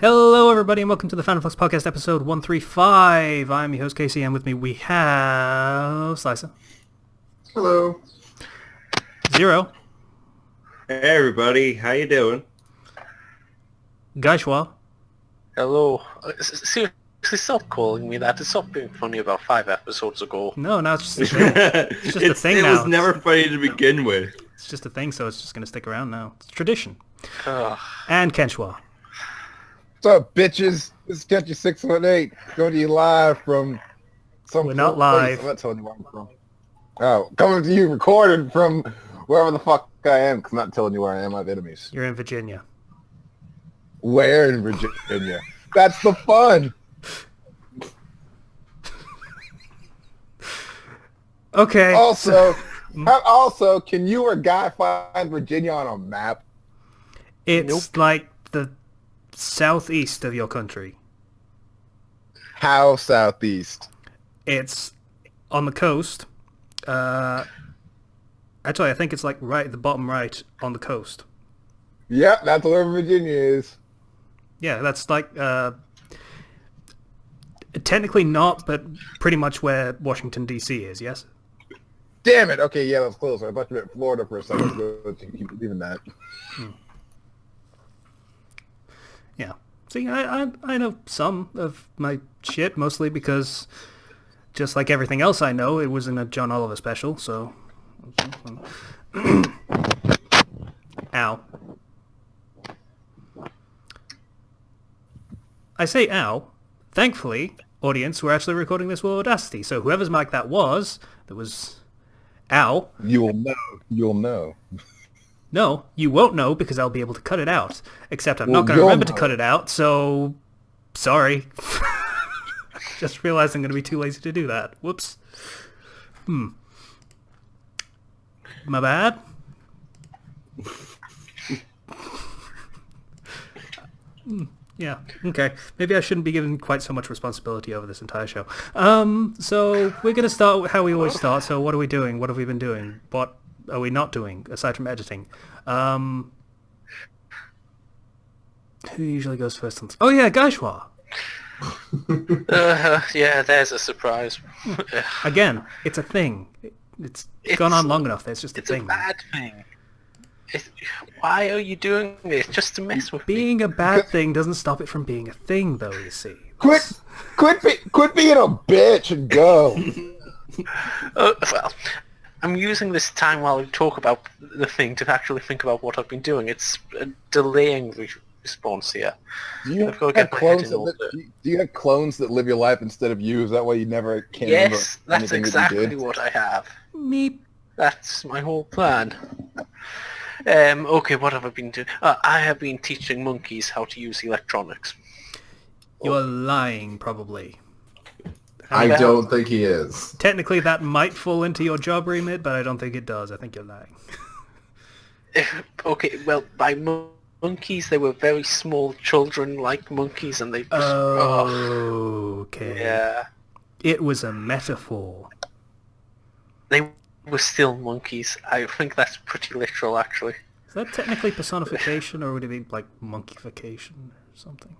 Hello everybody and welcome to the Fandom Flux Podcast episode 135. I'm your host Casey and with me we have Slicer. Hello. Zero. Hey everybody, how you doing? Gaishwa. Hello. Seriously, stop calling me that. It stopped being funny about 5 episodes ago. No, now it's just a thing. It's just a thing it now. It was never funny to begin with. It's just a thing, so it's just going to stick around now. It's tradition. Ugh. And Kenshwa. What's up, bitches? This is Catchy 618, coming to you live from some We're not place. live. I'm not telling you where I'm from. Oh, coming to you recorded from wherever the fuck I am, because I'm not telling you where I am. I have enemies. You're in Virginia. Where in Virginia? That's the fun. Okay. Also, can you or Guy find Virginia on a map? It's like the southeast of your country. How southeast? It's on the coast. Actually, I think it's like right at the bottom right on the coast. Yep, that's where Virginia is. Yeah, that's like technically not, but pretty much where Washington D.C. is. Yes. Damn it. Okay, yeah, that's close. I thought you meant Florida for a second. So keep believing that. Yeah. See, I know some of my shit, mostly because, just like everything else I know, it was in a John Oliver special, so... Ow. I say ow. Thankfully, audience, we're actually recording this with Audacity, so whoever's mic that was ow. You'll know. No, you won't know because I'll be able to cut it out. Except I'm not going to remember to cut it out, so... Sorry. Just realized I'm going to be too lazy to do that. Whoops. My bad? Yeah, okay. Maybe I shouldn't be given quite so much responsibility over this entire show. So we're going to start how we always start. So what are we doing? What have we been doing? What are we not doing, aside from editing? Who usually goes first on... Oh yeah, Gaishwa! Yeah, there's a surprise. Again, it's a thing. It's gone on long enough. It's just a thing. It's a bad thing. Why are you doing this? Just to mess with me? Being a bad thing doesn't stop it from being a thing, though, you see. Quit being a bitch and go. Well, I'm using this time while we talk about the thing to actually think about what I've been doing. It's a delaying response here. Do you I've got to get my head in order. do you have clones that live your life instead of you? Is that why you never can remember Yes, that's anything that you exactly did? what I have. Meep. That's my whole plan. Okay, what have I been doing? I have been teaching monkeys how to use electronics. You're lying, probably. I don't think he is. Technically, that might fall into your job remit, but I don't think it does. I think you're lying. Okay, well, by monkeys, they were very small children-like monkeys, and they just... Okay. Yeah. It was a metaphor. They were still monkeys. I think that's pretty literal, actually. Is that technically personification, or would it be like monkeyification or something?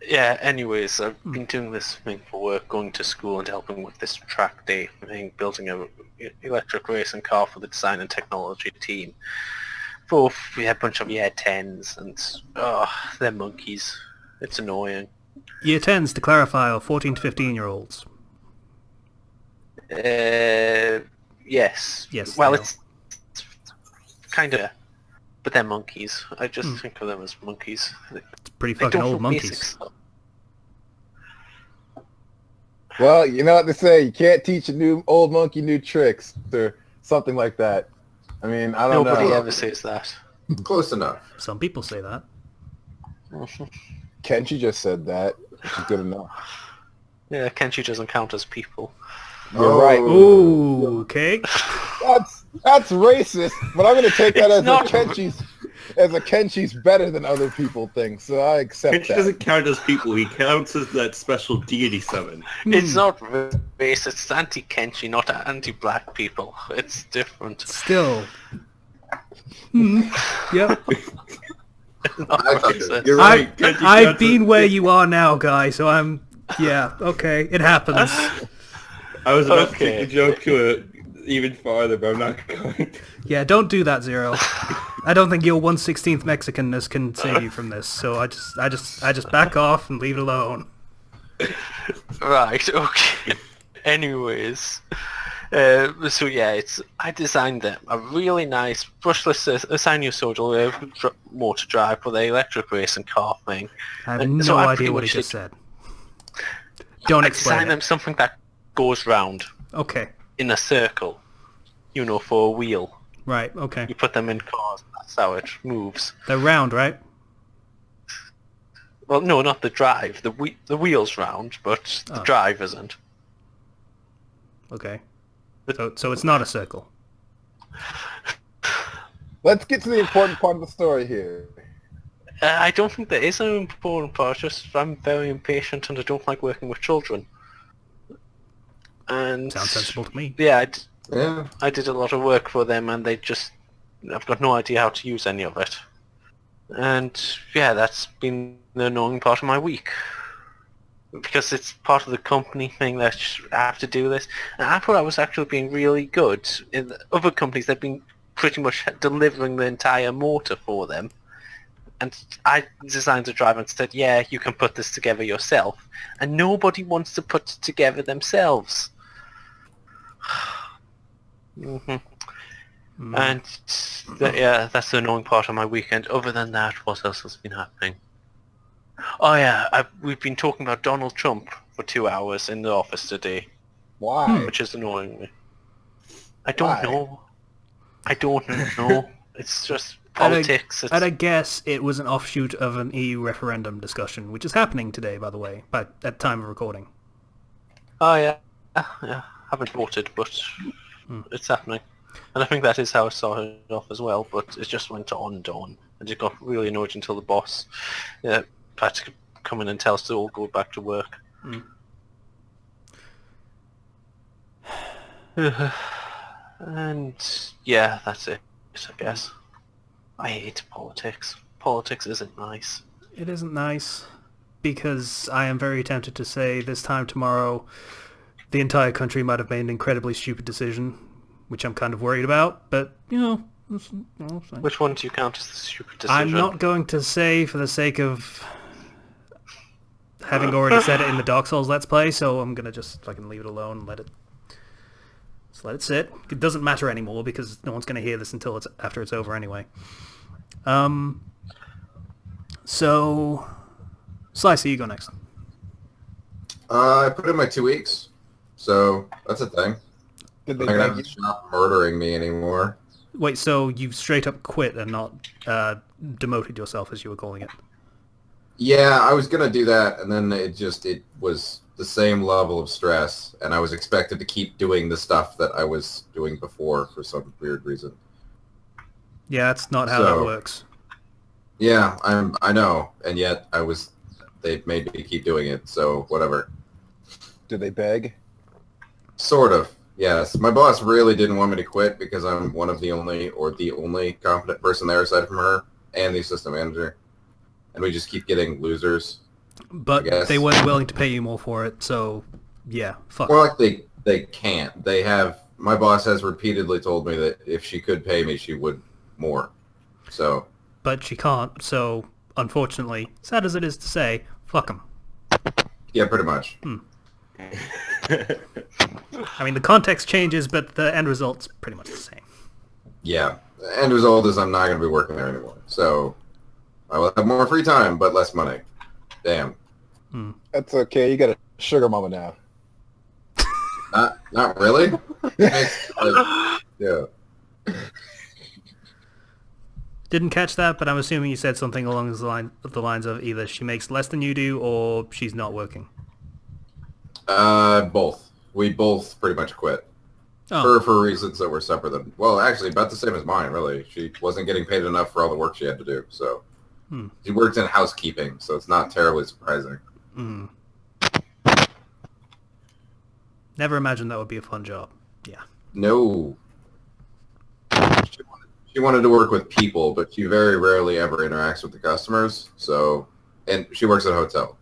Yeah, anyways, I've been doing this thing for work, going to school and helping with this track day thing, building a electric racing car for the design and technology team. We had a bunch of year 10s, and they're monkeys. It's annoying. Year 10s, to clarify, are 14 to 15-year-olds. Yes. Yes. Well, it's kind of... But they're monkeys. I just think of them as monkeys. It's pretty fucking old monkeys. Well, you know what they say. You can't teach a new old monkey new tricks or something like that. I mean, I don't know. Nobody ever says that. Close enough. Some people say that. Kenshi just said that, which is good enough. Yeah, Kenshi doesn't count as people. You're right. Ooh, okay. That's racist, but I'm gonna take that It's as not. Kenshi's better than other people thing, so I accept Kenshi that. doesn't count as people, he counts as that special deity summon. It's not race, it's anti-Kenshi, not anti-black people. It's different. Still, Yep. You're right. I've been where you are now, guy. So I'm. Yeah. Okay. It happens. I was about to take the joke to even farther, but I'm not going. Yeah. Don't do that, Zero. I don't think your 1/16th Mexicanness can save you from this. So I just back off and leave it alone. Right, okay. Anyways, so yeah, I designed them a really nice brushless sinusoidal motor drive for the electric racing car thing. I have no idea what he just said. Don't explain. I designed them something that goes round. Okay. In a circle. You know, for a wheel. Right. Okay. You put them in cars. That's how it moves. They're round, right? Well, no, not the drive. The wheel's round, but the drive isn't. Okay. So it's not a circle. Let's get to the important part of the story here. I don't think there is an important part. Just I'm very impatient and I don't like working with children. And Sounds sensible to me. Yeah, Yeah. I did a lot of work for them, and I've got no idea how to use any of it. And yeah, that's been the annoying part of my week. Because it's part of the company thing that I have to do this. And I thought I was actually being really good. In the other companies, they've been pretty much delivering the entire motor for them. And I designed a drive and said, yeah, you can put this together yourself. And nobody wants to put it together themselves. And yeah, that's the annoying part of my weekend. Other than that, what else has been happening? Oh yeah, we've been talking about Donald Trump for 2 hours in the office today. Why? Which is annoying me. I Why? don't know. It's just politics. I'd guess it was an offshoot of an EU referendum discussion, which is happening today, by the way, at time of recording. Oh yeah. Haven't voted, but it's happening. And I think that is how it started off as well, but it just went on and on. And it got really annoyed until the boss had to come in and tell us to all go back to work. And yeah, that's it, I guess. I hate politics. Politics isn't nice. It isn't nice, because I am very tempted to say this time tomorrow the entire country might have made an incredibly stupid decision, which I'm kind of worried about, but, you know... Which one do you count as the stupid decision? I'm not going to say for the sake of having already said it in the Dark Souls Let's Play, so I'm going to just fucking leave it alone and let it sit. It doesn't matter anymore, because no one's going to hear this until after it's over anyway. So... Slicey, you go next. I put in my 2 weeks, so that's a thing. Did I'm they not beg gonna you? stop murdering me anymore. Wait, so you straight up quit and not demoted yourself, as you were calling it? Yeah, I was gonna do that, and then it was the same level of stress, and I was expected to keep doing the stuff that I was doing before for some weird reason. Yeah, that's not how that works. Yeah, I know, and yet they made me keep doing it, so whatever. Did they beg? Sort of, yes. My boss really didn't want me to quit because I'm one of the only competent person there aside from her and the assistant manager. And we just keep getting losers. But they weren't willing to pay you more for it, so yeah, fuck. More like they can't. My boss has repeatedly told me that if she could pay me, she would more. So. But she can't, so unfortunately, sad as it is to say, fuck them. Yeah, pretty much. I mean, the context changes, but the end result's pretty much the same. Yeah. The end result is I'm not going to be working there anymore. So I will have more free time, but less money. Damn. That's okay. You got a sugar mama now. Not really. Yeah. Didn't catch that, but I'm assuming you said something along the lines of either she makes less than you do or she's not working. Both. We both pretty much quit. Oh. For reasons that were separate than... Well, actually, about the same as mine, really. She wasn't getting paid enough for all the work she had to do, so... She worked in housekeeping, so it's not terribly surprising. Never imagined that would be a fun job. Yeah. No. she wanted to work with people, but she very rarely ever interacts with the customers. So, and she works at a hotel.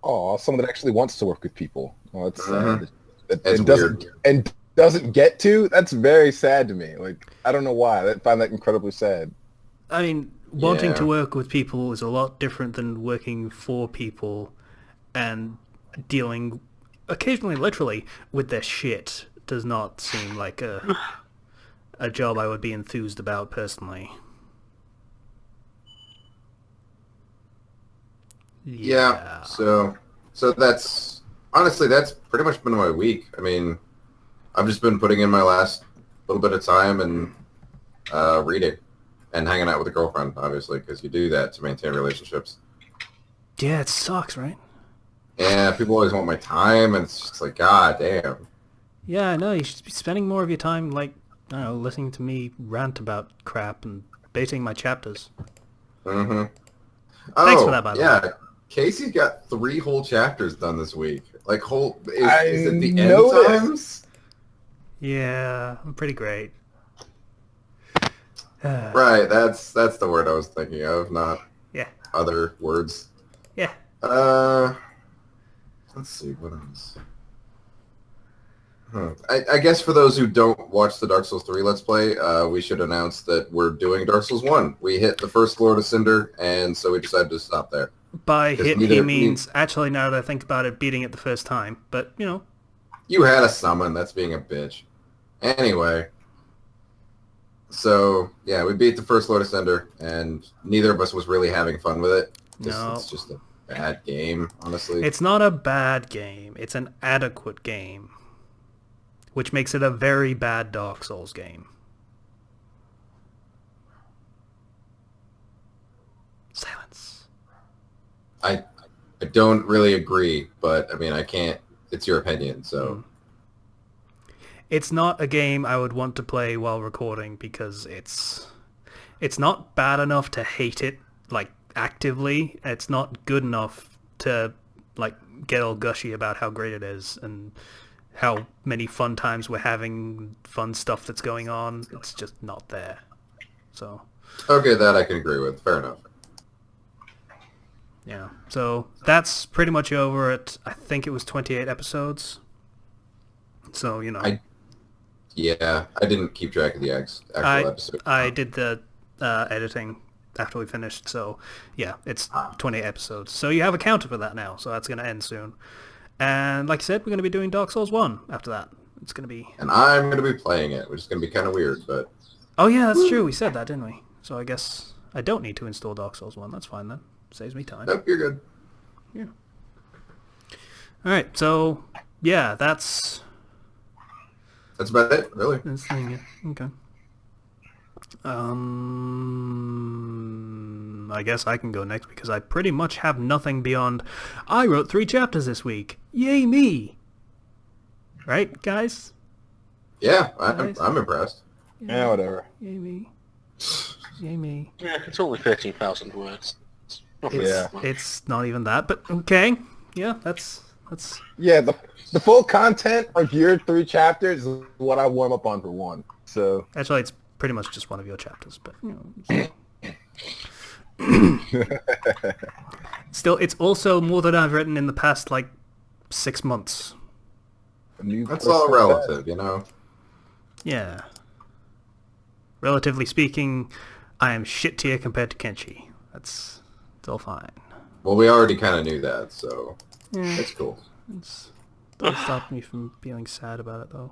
Oh, someone that actually wants to work with people. Oh, that's sad. It's weird. And doesn't get to. That's very sad to me. Like, I don't know why. I find that incredibly sad. I mean, wanting to work with people is a lot different than working for people and dealing occasionally, literally, with their shit. Does not seem like a job I would be enthused about personally. Yeah. So that's honestly that's pretty much been my week. I mean, I've just been putting in my last little bit of time and reading and hanging out with a girlfriend, obviously, because you do that to maintain relationships. Yeah, it sucks, right? Yeah, people always want my time, and it's just like, god damn. Yeah, I know. You should be spending more of your time, like, I don't know, listening to me rant about crap and baiting my chapters. Mm-hmm. Thanks for that, by the way. Casey got 3 whole chapters done this week. Like, is it the noticed. end times? Yeah, I'm pretty great. Right, that's the word I was thinking of, not other words. Yeah. Let's see, what else? I guess for those who don't watch the Dark Souls 3 Let's Play, we should announce that we're doing Dark Souls 1. We hit the first Lord of Cinder, and so we decided to stop there. By hit, he means, actually, now that I think about it, beating it the first time. But, you know. You had a summon, that's being a bitch. Anyway. So, yeah, we beat the first Lord of Cinder, and neither of us was really having fun with it. No. It's just a bad game, honestly. It's not a bad game. It's an adequate game. Which makes it a very bad Dark Souls game. Silence. I don't really agree, but, I mean, I can't... It's your opinion, so... It's not a game I would want to play while recording because it's not bad enough to hate it, like, actively. It's not good enough to, like, get all gushy about how great it is and how many fun times we're having, fun stuff that's going on. It's just not there. So. Okay, that I can agree with. Fair enough. Yeah. So that's pretty much over at, I think it was 28 episodes. So, you know. I didn't keep track of the actual episode. I did the editing after we finished, so yeah, it's 28 episodes. So you have a counter for that now, so that's going to end soon. And like I said, we're going to be doing Dark Souls 1 after that. It's going to be... And I'm going to be playing it, which is going to be kind of weird, but... Oh yeah, that's true. We said that, didn't we? So I guess I don't need to install Dark Souls 1. That's fine then. Saves me time. Nope, you're good. Yeah. Alright, so yeah, that's about it, really. this thing, yeah. Okay. I guess I can go next because I pretty much have nothing beyond I wrote 3 chapters this week. Yay me! Right, guys? Yeah, I'm impressed. Yeah, whatever. Yay me. Yay me. Yeah, it's only 13,000 words. It's not even that, but okay. Yeah, that's... Yeah, the full content of your 3 chapters is what I warm up on for 1. So Actually, it's pretty much just one of your chapters, but you know. Still, it's also more than I've written in the past, like, 6 months. That's all relative, you know? Yeah. Relatively speaking, I am shit tier compared to Kenshi. It's all fine. Well, we already kind of knew that, so it's cool. Don't stop me from feeling sad about it, though.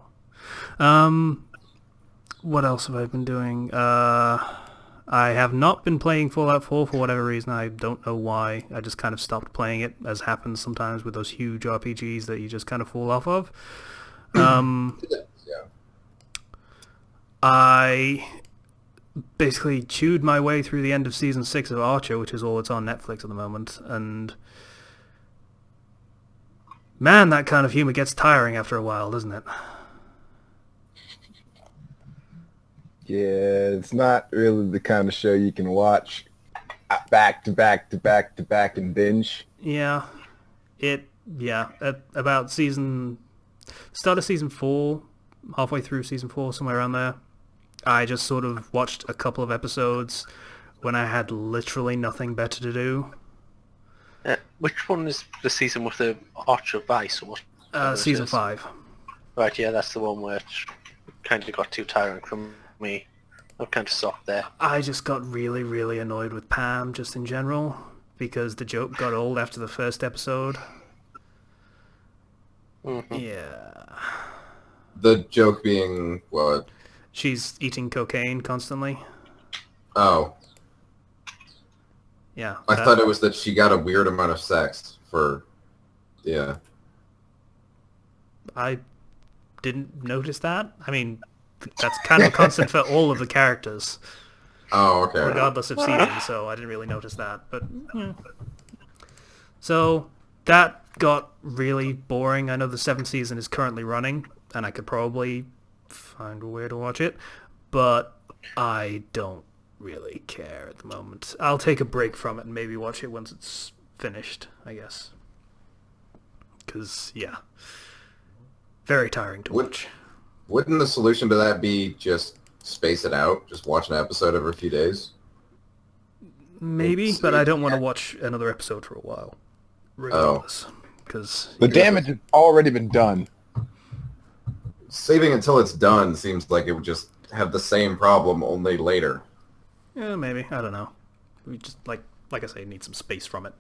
What else have I been doing? I have not been playing Fallout 4 for whatever reason. I don't know why. I just kind of stopped playing it, as happens sometimes with those huge RPGs that you just kind of fall off of. I basically chewed my way through the end of Season 6 of Archer, which is all that's on Netflix at the moment, and man, that kind of humor gets tiring after a while, doesn't it? yeah, it's not really the kind of show you can watch back to back to back to back and binge. Yeah. At about start of Season 4, halfway through Season 4, somewhere around there, I just sort of watched a couple of episodes when I had literally nothing better to do. Which one is the season with the Arch of Vice? Or what? Season 5. Right, yeah, that's the one where it kind of got too tiring for me. I'm kind of soft there. I just got really, really annoyed with Pam just in general because the joke got old after the first episode. Mm-hmm. Yeah. The joke being what? She's eating cocaine constantly. Oh. Yeah. I thought it was that she got a weird amount of sex for... Yeah. I didn't notice that. I mean, that's kind of a constant for all of the characters. Oh, okay. Regardless of season, so I didn't really notice that. But, yeah. So, that got really boring. I know the 7th season is currently running, and I could probably find a way to watch it, but I don't really care at the moment. I'll take a break from it and maybe watch it once it's finished, I guess. Because, yeah. Very tiring to watch. Wouldn't the solution to that be just space it out? Just watch an episode every few days? Maybe, but I don't want to watch another episode for a while. Regardless. Because the damage has already been done. Saving until it's done seems like it would just have the same problem, only later. Yeah, maybe. I don't know. We just, like I say, need some space from it.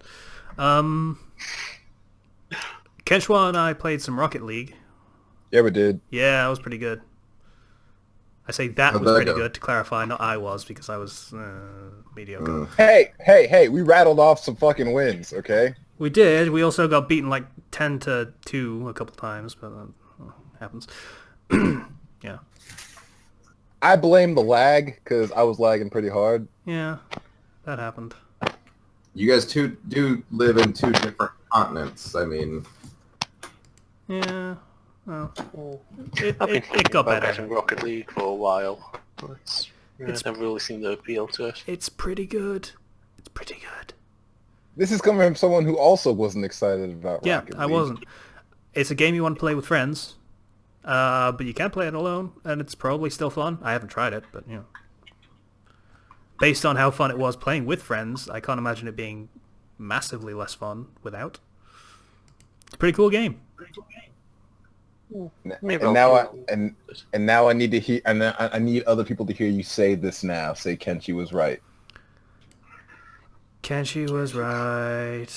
Kenshua and I played some Rocket League. Yeah, we did. Yeah, that was pretty good. I say that How'd was that pretty go? good, to clarify, not I was, because I was mediocre. Hey, we rattled off some fucking wins, okay? We did. We also got beaten like 10-2 a couple times, but happens. Yeah. I blame the lag, because I was lagging pretty hard. Yeah, that happened. You guys do live in 2 different continents. I mean... Yeah. Well, I've been it got better. getting Rocket League for a while. It's never really seemed to appeal to it. It's pretty good. It's pretty good. This is coming from someone who also wasn't excited about Rocket League. I wasn't. It's a game you want to play with friends, but you can play it alone, and it's probably still fun. I haven't tried it, but, you know. Based on how fun it was playing with friends, I can't imagine it being massively less fun without. It's a pretty cool game. Maybe And now I need to hear, and I need other people to hear you say this now. Say Kenshi was right. Kenshi was right.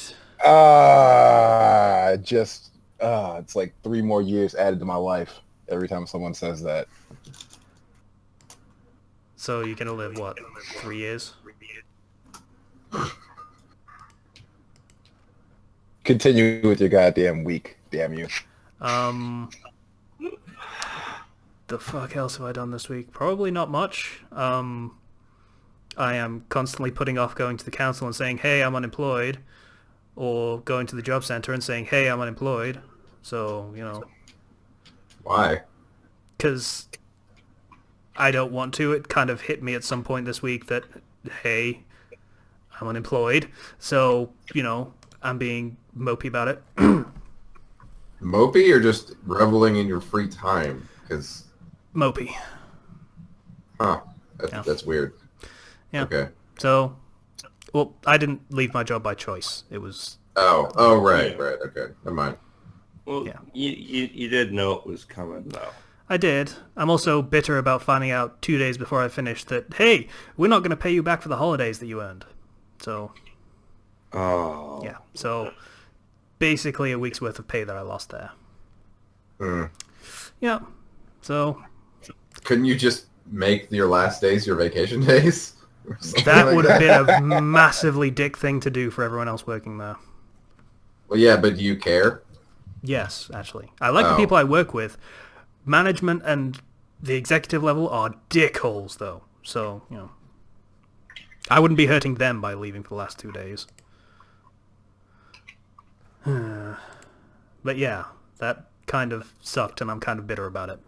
It's like 3 more years added to my life every time someone says that. So you're gonna live, what, 3 years? Continue with your goddamn week, damn you. The fuck else have I done this week? Probably not much. I am constantly putting off going to the council and saying, hey, I'm unemployed. Or going to the job center and saying, hey, I'm unemployed. So, you know. Why? Because I don't want to. It kind of hit me at some point this week that, hey, I'm unemployed. So, you know, I'm being mopey about it. Mopey or just reveling in your free time? Because... Mopey. Huh. Yeah. That's weird. Yeah. Okay. So, well, I didn't leave my job by choice. It was... Oh, right. Okay. Never mind. Well, Yeah. you did know it was coming, though. I did. I'm also bitter about finding out 2 days before I finished that, hey, we're not going to pay you back for the holidays that you earned. So, Oh. yeah. So, basically a week's worth of pay that I lost there. Yeah. So... Couldn't you just make your last days your vacation days? Or something That like would have been a massively dick thing to do for everyone else working there. Well, yeah, but do you care? Yes, actually. I like the Oh. people I work with. Management and the executive level are dickholes, though. So, you know. I wouldn't be hurting them by leaving for the last 2 days. But yeah, that kind of sucked, and I'm kind of bitter about it.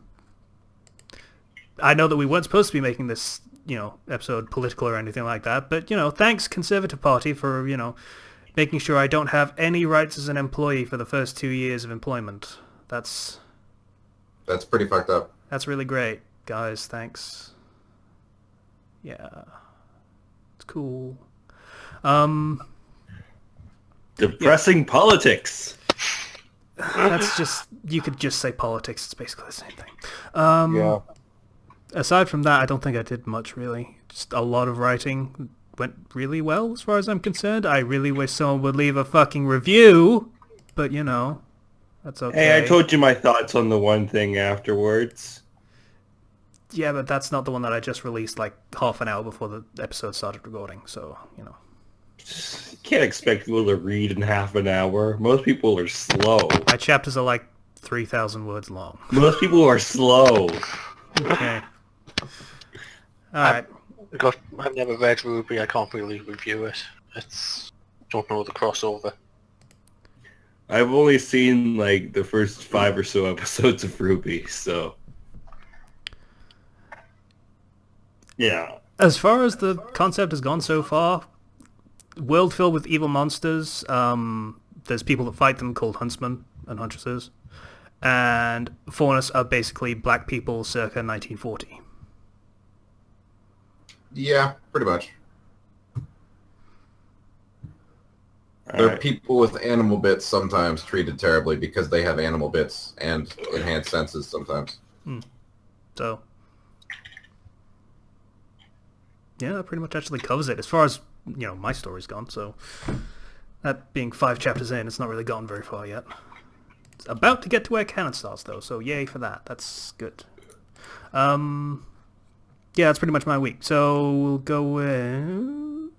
I know that we weren't supposed to be making this, you know, episode political or anything like that, but, you know, thanks Conservative Party for, you know, making sure I don't have any rights as an employee for the first 2 years of employment. That's pretty fucked up. That's really great, guys. Thanks. Yeah. It's cool. Depressing politics. That's just, you could just say politics. It's basically the same thing. Yeah. Aside from that, I don't think I did much, really. Just a lot of writing went really well, as far as I'm concerned. I really wish someone would leave a fucking review, but, you know, that's okay. Hey, I told you my thoughts on the one thing afterwards. Yeah, but that's not the one that I just released, like, half an hour before the episode started recording, so, you know. You can't expect people to read in half an hour. Most people are slow. My chapters are, like, 3,000 words long. Most people are slow. Okay. Alright. I've never read Ruby, I can't really review it. Don't know the crossover. I've only seen, like, the first 5 or so episodes of Ruby, so... Yeah. As far as the concept has gone so far, world filled with evil monsters, there's people that fight them called huntsmen and huntresses, and Faunus are basically black people circa 1940. Yeah, pretty much. All They're right. people with animal bits sometimes treated terribly because they have animal bits and enhanced senses sometimes. So, yeah, that pretty much actually covers it. As far as, you know, my story's gone, so that being 5 chapters in, it's not really gone very far yet. It's about to get to where canon starts, though, so yay for that. That's good. Yeah, that's pretty much my week. So we'll go with...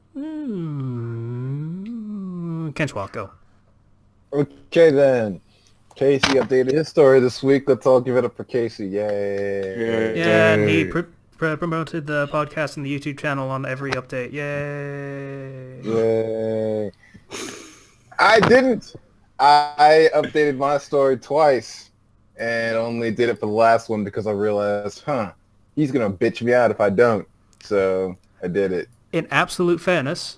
Kenchwa, go. Okay then. Casey updated his story this week. Let's all give it up for Casey. Yay. Yeah, and he promoted the podcast and the YouTube channel on every update. Yay. Yay. I didn't. I updated my story twice and only did it for the last one because I realized, he's going to bitch me out if I don't. So I did it. In absolute fairness,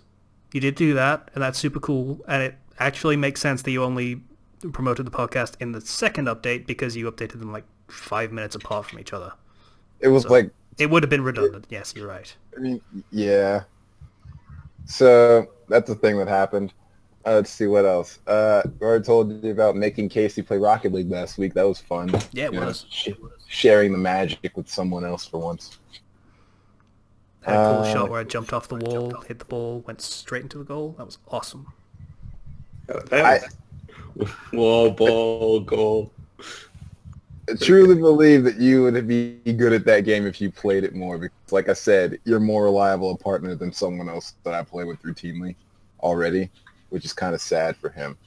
you did do that, and that's super cool, and it actually makes sense that you only promoted the podcast in the second update because you updated them like 5 minutes apart from each other. It was like... It would have been redundant. Yes, you're right. I mean, yeah. So that's the thing that happened. Let's see what else. I already told you about making Casey play Rocket League last week. That was fun. Yeah, it was. Sharing the magic with someone else for once. Had a cool shot where I jumped off the wall, hit the ball, went straight into the goal. That was awesome. Wall, ball, goal. I truly believe that you would be good at that game if you played it more. Because, like I said, you're more reliable a partner than someone else that I play with routinely already, which is kind of sad for him.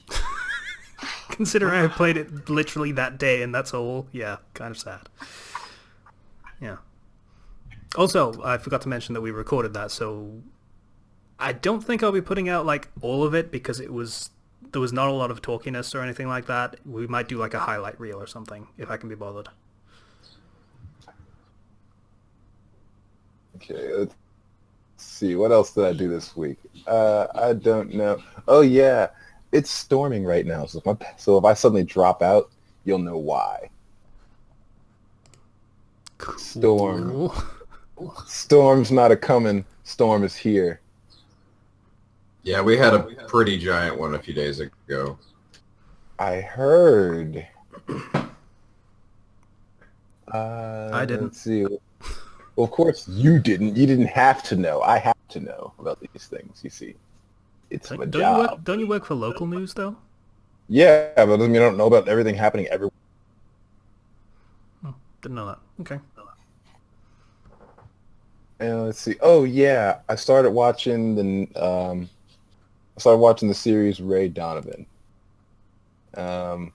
Considering I played it literally that day and that's all, yeah, kind of sad. Yeah. Also, I forgot to mention that we recorded that, so I don't think I'll be putting out like all of it because there was not a lot of talkiness or anything like that. We might do like a highlight reel or something if I can be bothered. Okay, let's see. What else did I do this week? I don't know. Oh yeah, it's storming right now. So if I suddenly drop out, you'll know why. Cool. Storm. Storm's not a coming. Storm is here. Yeah, we had a pretty giant one a few days ago. I heard. I didn't. Let's see. Well, of course you didn't. You didn't have to know. I have to know about these things. You see, it's my job. Don't you work for local news though? Yeah, but it doesn't mean I don't know about everything happening everywhere. Oh, didn't know that. Okay. And let's see. Oh yeah, I started watching the series Ray Donovan. Trying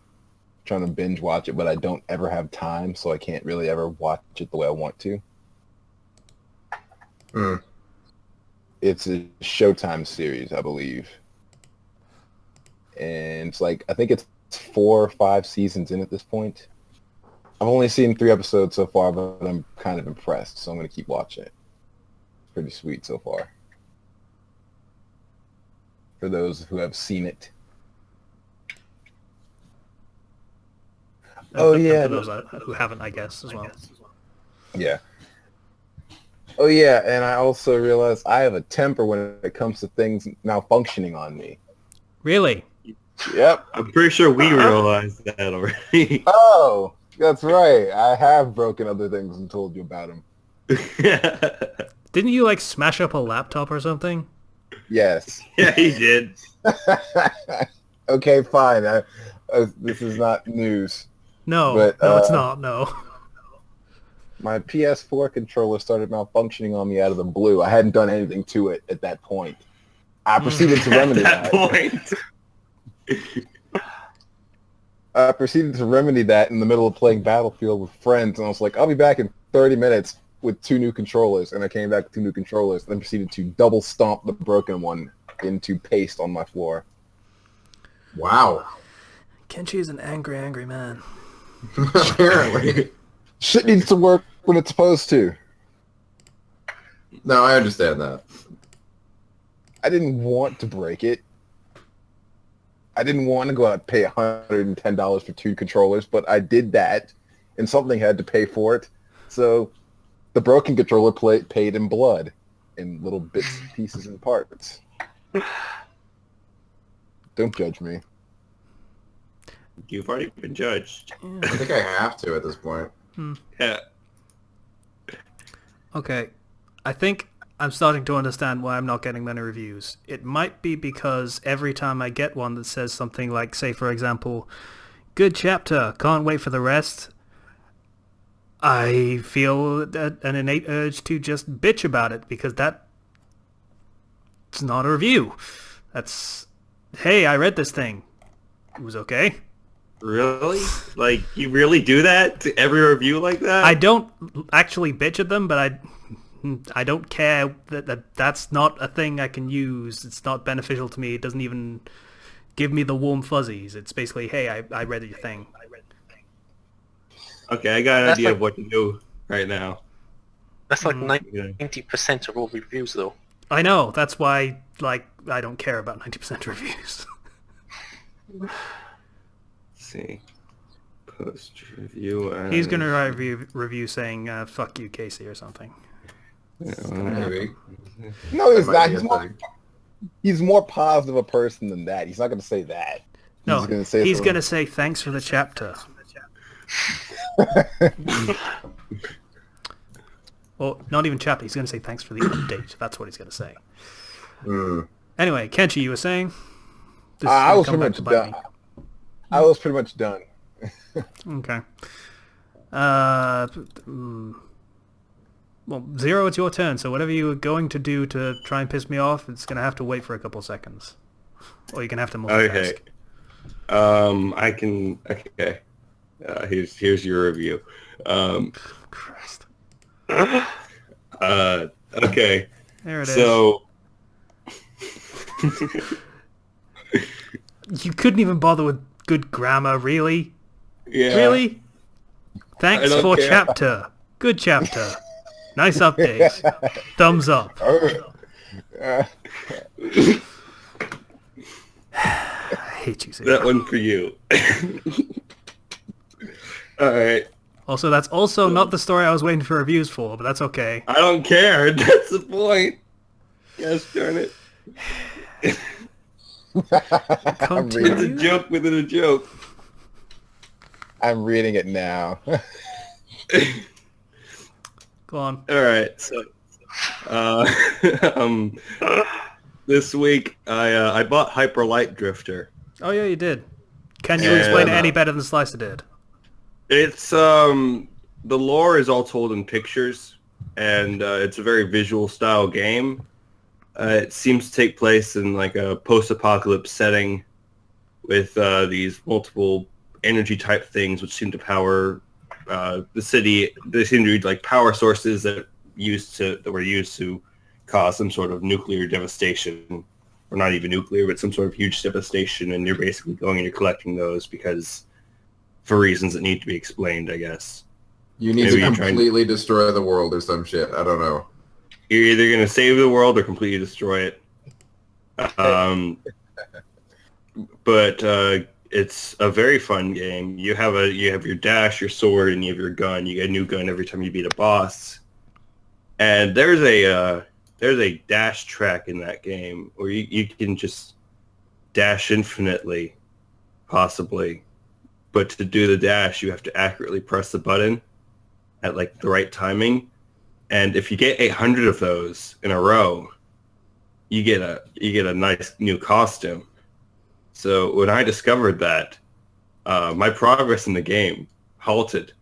to binge watch it, but I don't ever have time, so I can't really ever watch it the way I want to. It's a Showtime series, I believe. And it's like, I think it's 4 or 5 seasons in at this point. I've only seen 3 episodes so far, but I'm kind of impressed, so I'm going to keep watching it. Pretty sweet so far. For those who have seen it. Oh yeah. For those who haven't, I guess, as well. Yeah. Oh yeah, and I also realized I have a temper when it comes to things malfunctioning on me. Really? Yep. I'm pretty sure we realized that already. Oh, that's right. I have broken other things and told you about them. Didn't you like smash up a laptop or something? Yes. Yeah, he did. Okay, fine. This is not news. No, But, no, it's not. No. My PS4 controller started malfunctioning on me out of the blue. I hadn't done anything to it at that point. I proceeded to remedy At that that. point. I proceeded to remedy that in the middle of playing Battlefield with friends, and I was like, I'll be back in 30 minutes with 2 new controllers, and I came back with 2 new controllers, then proceeded to double stomp the broken one into paste on my floor. Wow. Kenshi is an angry, angry man. Apparently. Shit needs to work when it's supposed to. No, I understand that. I didn't want to break it. I didn't want to go out and pay $110 for 2 controllers, but I did that, and something had to pay for it. So the broken controller paid in blood, in little bits, pieces, and parts. Don't judge me. You've already been judged. I think I have to at this point. Yeah. Okay, I think I'm starting to understand why I'm not getting many reviews. It might be because every time I get one that says something like, say for example, good chapter, can't wait for the rest, I feel an innate urge to just bitch about it, because that's not a review. That's, hey, I read this thing. It was okay. Really? Like, you really do that to every review like that? I don't actually bitch at them, but I don't care that's not a thing I can use. It's not beneficial to me. It doesn't even give me the warm fuzzies. It's basically, hey, I read your thing. Okay, I got an That's idea like- of what to do right now. That's like Yeah. 90% of all reviews, though. I know. That's why, like, I don't care about 90% reviews. Let's see. Post review. He's going to write a review saying, fuck you, Casey, or something. Maybe. No, he's That not. might be a thing. He's more positive a person than that. He's not going to say that. No, He's going to say he's something. going to say thanks for the chapter. Well, not even chapter. He's going to say thanks for the update. That's what he's going to say. Mm. Anyway, Kenshi, you were saying? This is I gonna was come pretty back to much bite done. I was pretty much done. me. Okay. Well, Zero, it's your turn. So whatever you were going to do to try and piss me off, it's going to have to wait for a couple seconds. Or you're going to have to multitask. Okay. I can... Okay. Here's your review. Christ. Okay. There it is. So... You couldn't even bother with good grammar, really? Yeah. Really? Thanks I don't for care. chapter. Good chapter. Nice update. Thumbs up. I hate you, Zero. That one for you. Alright. Also, that's also not the story I was waiting for reviews for, but that's okay. I don't care. That's the point. Gosh darn it. It's a Continue. joke within a joke. I'm reading it now. Go on. Alright, so... this week, I bought Hyper Light Drifter. Oh yeah, you did. Can you And, explain it any better than Slicer did? It's, the lore is all told in pictures, and it's a very visual style game. It seems to take place in like a post-apocalypse setting with these multiple energy type things which seem to power the city. They seem to be like power sources that were used to cause some sort of nuclear devastation, or not even nuclear, but some sort of huge devastation. And you're basically going and you're collecting those because for reasons that need to be explained, I guess. You need Maybe to you're trying- completely destroy the world or some shit. I don't know. You're either going to save the world or completely destroy it. But it's a very fun game. You have your dash, your sword, and you have your gun. You get a new gun every time you beat a boss. And there's a dash track in that game where you can just dash infinitely, possibly. But to do the dash, you have to accurately press the button at like the right timing. And if you get 800 of those in a row, you get a nice new costume. So when I discovered that, my progress in the game halted.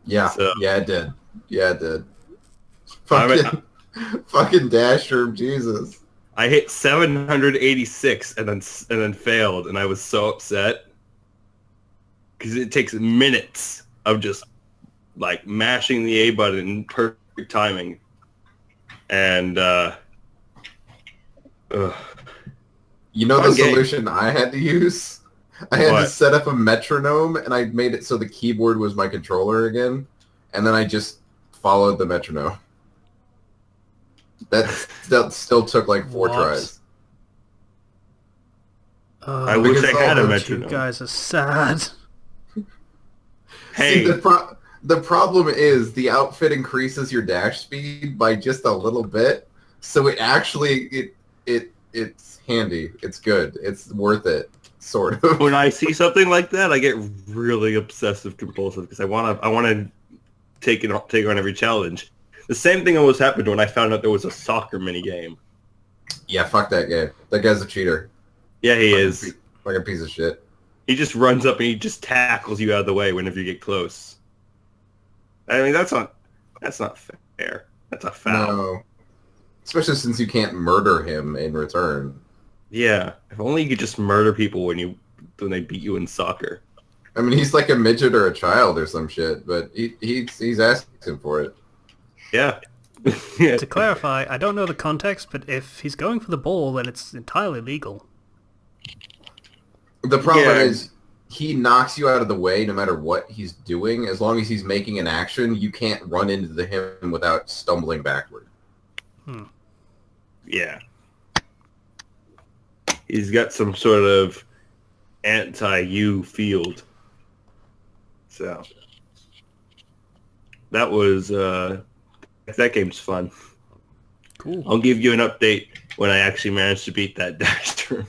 Yeah, So, yeah, it did. Yeah, it did. Fucking dash room, Jesus. I hit 786 and then failed, and I was so upset because it takes minutes of just like mashing the A button in perfect timing, and you know fun the game. solution I had to use? I had to set up a metronome, and I made it so the keyboard was my controller again, and then I just followed the metronome. That still took like 4 tries. I wish I had a metronome. You guys are sad. Hey, See, the problem is the outfit increases your dash speed by just a little bit, so it actually it's handy. It's good. It's worth it, sort of. when I see something like that, I get really obsessive compulsive because I want to take on every challenge. The same thing almost happened when I found out there was a soccer mini game. Yeah, fuck that guy. That guy's a cheater. Yeah, he is. Like a piece of shit. He just runs up and he just tackles you out of the way whenever you get close. I mean, that's not fair. That's a foul. No. Especially since you can't murder him in return. Yeah, if only you could just murder people when they beat you in soccer. I mean, he's like a midget or a child or some shit, but he's asking for it. Yeah. To clarify, I don't know the context, but if he's going for the ball, then it's entirely legal. The problem is he knocks you out of the way no matter what he's doing. As long as he's making an action, you can't run into him without stumbling backward. Yeah. He's got some sort of anti-you field. So that was that game's fun. Cool. I'll give you an update when I actually manage to beat that dash turn.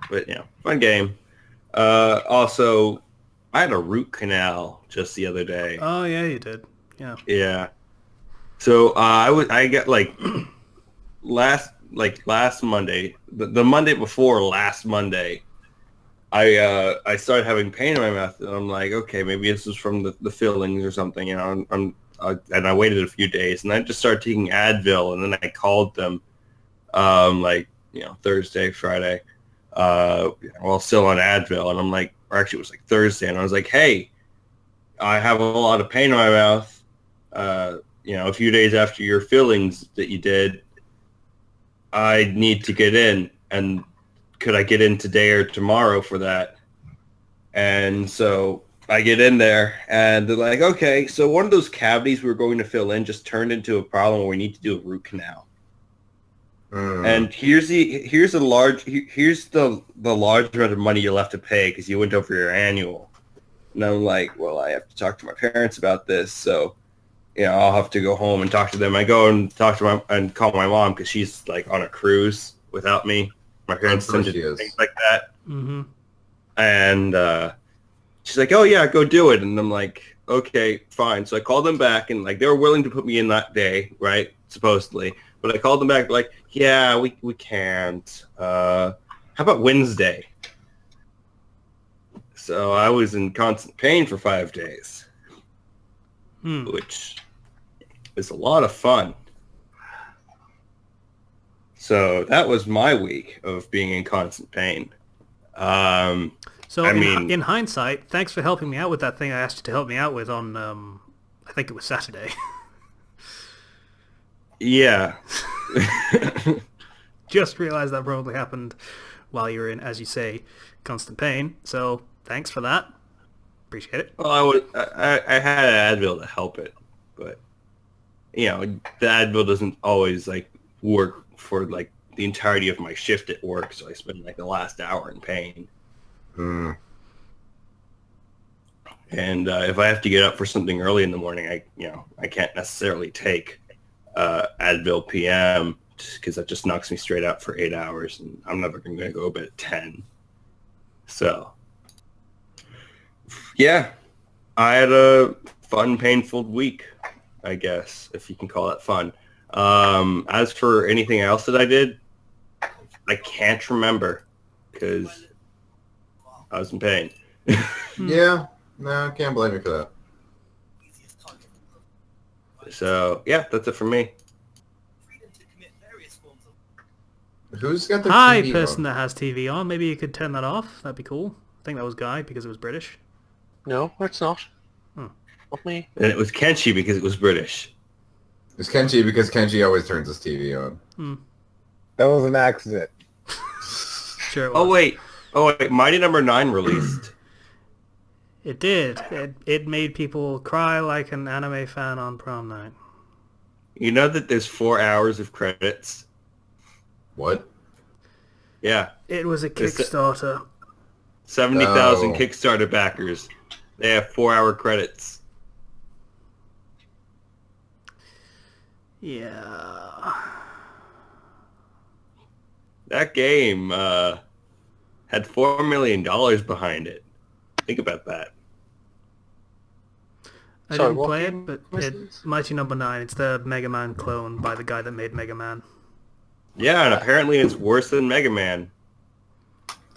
But yeah, fun game. Also, I had a root canal just the other day. Oh yeah, you did. Yeah. Yeah. So I got last Monday, the Monday before last Monday, I started having pain in my mouth, and I'm like, okay, maybe this is from the fillings or something, you know. And I waited a few days, and I just started taking Advil, and then I called them, Thursday, Friday, while still on Advil, and I'm like, or actually it was like Thursday, and I was like, hey, I have a lot of pain in my mouth, a few days after your fillings that you did, I need to get in, and could I get in today or tomorrow for that? And so I get in there, and they're like, okay, so one of those cavities we were going to fill in just turned into a problem where we need to do a root canal. And here's the large amount of money you'll have to pay because you went over your annual. And I'm like, well, I have to talk to my parents about this, so I'll have to go home and talk to them. I go and talk to and call my mom because she's like on a cruise without me. My parents tend to do things like that. Mm-hmm. And she's like, oh yeah, go do it. And I'm like, okay, fine. So I called them back, and like they were willing to put me in that day, right? Supposedly. But I called them back like, yeah, we can't. How about Wednesday? So I was in constant pain for 5 days, which is a lot of fun. So that was my week of being in constant pain. In hindsight, thanks for helping me out with that thing I asked you to help me out with on, I think it was Saturday. Yeah. Just realized that probably happened while you were in, as you say, constant pain. So thanks for that. Appreciate it. Well, I had an Advil to help it, but the Advil doesn't always like work for like the entirety of my shift at work, so I spend like the last hour in pain. And if I have to get up for something early in the morning, I can't necessarily take Advil PM just because that just knocks me straight out for 8 hours, and I'm never going to go to bed at 10. So, yeah, I had a fun, painful week, I guess, if you can call it fun. As for anything else that I did, I can't remember because I was in pain. Yeah, no, can't blame you for that. So, yeah, that's it for me. Who's got their Hi, TV person on? that has TV on. Maybe you could turn that off. That'd be cool. I think that was Guy because it was British. No, it's not. Not me. And it was Kenshi because it was British. It's Kenji because Kenji always turns his TV on. That was an accident. Sure it was. Oh wait, Mighty Number 9 released. It did. It made people cry like an anime fan on prom night. You know that there's 4 hours of credits? What? Yeah. It was a Kickstarter. 70,000 Oh. Kickstarter backers. They have 4-hour credits. Yeah. That game had $4 million behind it. Think about that. I Sorry, didn't what play game it, but was this? Mighty Number 9. It's the Megaman clone by the guy that made Megaman. Yeah, and apparently it's worse than Mega Man.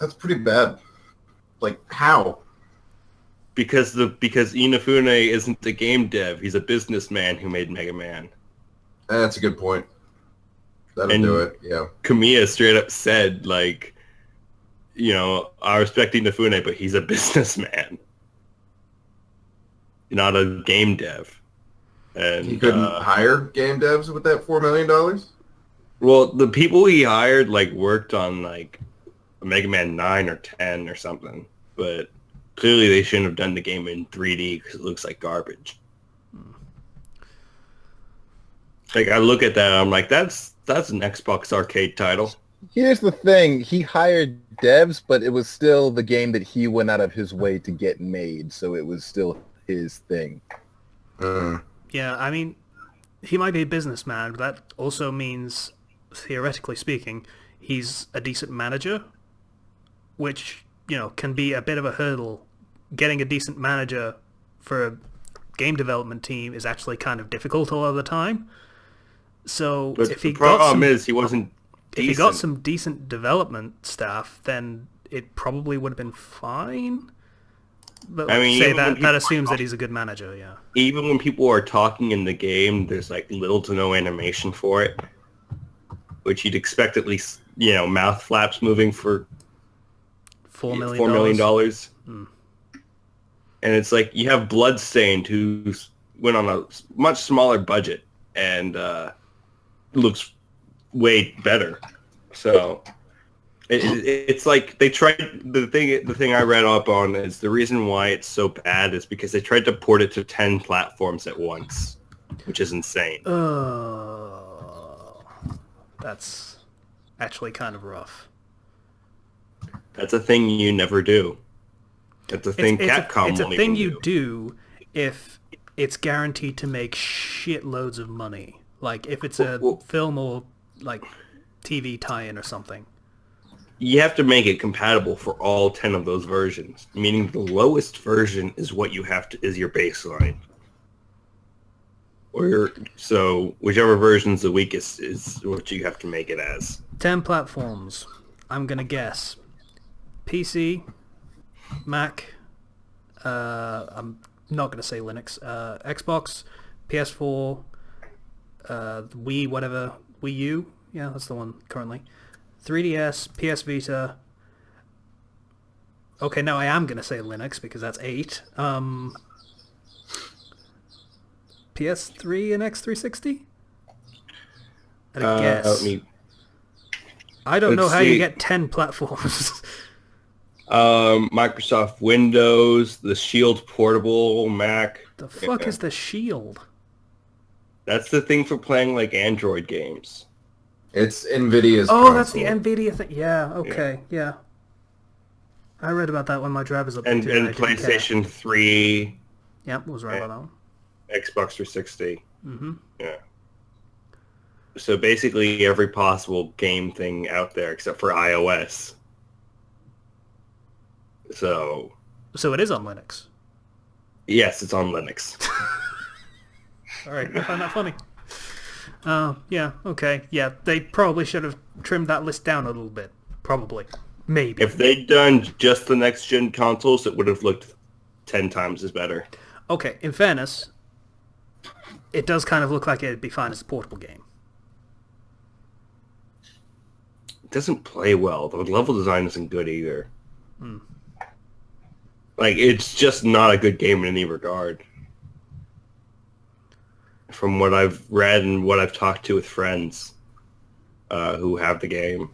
That's pretty bad. Like, how? Because Inafune isn't a game dev. He's a businessman who made Mega Man. That's a good point. That'll And- do it, yeah. Kamiya straight up said, like, I respect Inafune, but he's a businessman. Not a game dev. And He couldn't hire game devs with that $4 million? well, the people he hired, like, worked on, like, Mega Man 9 or 10 or something. But clearly they shouldn't have done the game in 3D because it looks like garbage. Like, I look at that and I'm like, that's an Xbox arcade title. Here's the thing. He hired devs, but it was still the game that he went out of his way to get made, so it was still his thing. Yeah, I mean, he might be a businessman, but that also means, theoretically speaking, he's a decent manager, which, can be a bit of a hurdle. Getting a decent manager for a game development team is actually kind of difficult a lot of the time. So But if he the got problem some, is he wasn't if he decent. got some decent development staff, then it probably would have been fine. But I mean, say even when that people assumes are that he's a good manager, yeah. Even when people are talking in the game, there's like little to no animation for it, which you'd expect at least, mouth flaps moving for $4 million. $4 million. And it's like you have Bloodstained, who went on a much smaller budget and looks way better. So it's like they tried the thing I read up on is the reason why it's so bad is because they tried to port it to 10 platforms at once, which is insane. Oh, that's actually kind of rough. That's a thing you never do. That's a thing Capcom It's a won't thing even you do if it's guaranteed to make shitloads of money. Like if it's a Well- film or like TV tie-in or something. You have to make it compatible for all 10 of those versions, meaning the lowest version is what you have to is your baseline. So whichever version's the weakest is what you have to make it as. 10 platforms. I'm gonna guess. PC, Mac. I'm not gonna say Linux. Xbox, PS4, Wii, whatever, Wii U. Yeah, that's the one currently. 3DS, PS Vita. Okay, now I am gonna say Linux because that's 8. PS3 and X360. At a guess. I don't know let's how you see. get 10 platforms. Microsoft Windows, the Shield Portable, Mac. The fuck is the Shield? That's the thing for playing like Android games. It's NVIDIA's Oh, console. that's the Nvidia thing. Yeah, okay, yeah. I read about that when my driver's up. And PlayStation 3. Yep, was right about that one. Xbox 360. Mm-hmm. Yeah. So basically every possible game thing out there except for iOS. So it is on Linux. Yes, it's on Linux. All right, I find that funny. Yeah, okay. Yeah, they probably should have trimmed that list down a little bit. Probably. Maybe. If they'd done just the next-gen consoles, it would have looked 10 times as better. Okay, in fairness, it does kind of look like it'd be fine as a portable game. It doesn't play well. The level design isn't good either. Like, it's just not a good game in any regard. From what I've read and what I've talked to with friends who have the game.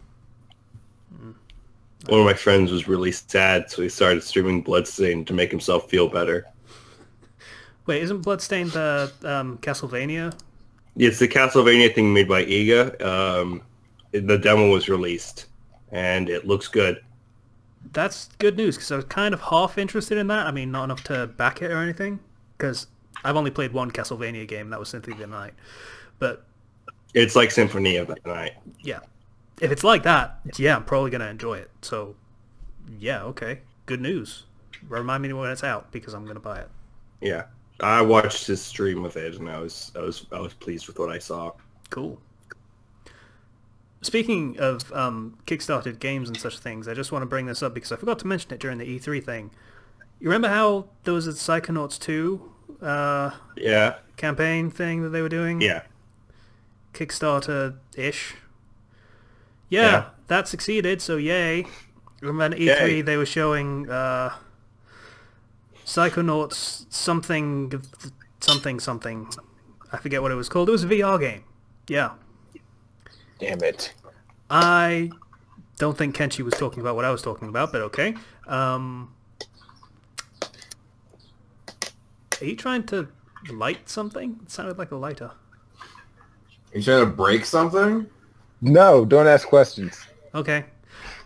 One of my friends was really sad, so he started streaming Bloodstained to make himself feel better. Wait, isn't Bloodstained the Castlevania? It's the Castlevania thing made by Iga. The demo was released, and it looks good. That's good news, because I was kind of half interested in that. I mean, not enough to back it or anything, because I've only played one Castlevania game, that was Symphony of the Night. But it's like Symphony of the Night. Yeah. If it's like that, yeah, I'm probably going to enjoy it. So, yeah, okay. Good news. Remind me when it's out, because I'm going to buy it. Yeah. I watched his stream of it, and I was pleased with what I saw. Cool. Speaking of kickstarted games and such things, I just want to bring this up because I forgot to mention it during the E3 thing. You remember how there was a Psychonauts 2 campaign thing that they were doing? Yeah. Kickstarter-ish. Yeah, that succeeded, so yay. Remember at E3 they were showing Psychonauts something. I forget what it was called. It was a VR game. Yeah. Damn it. I don't think Kenshi was talking about what I was talking about, but okay. Are you trying to light something? It sounded like a lighter. Are you trying to break something? No, don't ask questions. Okay.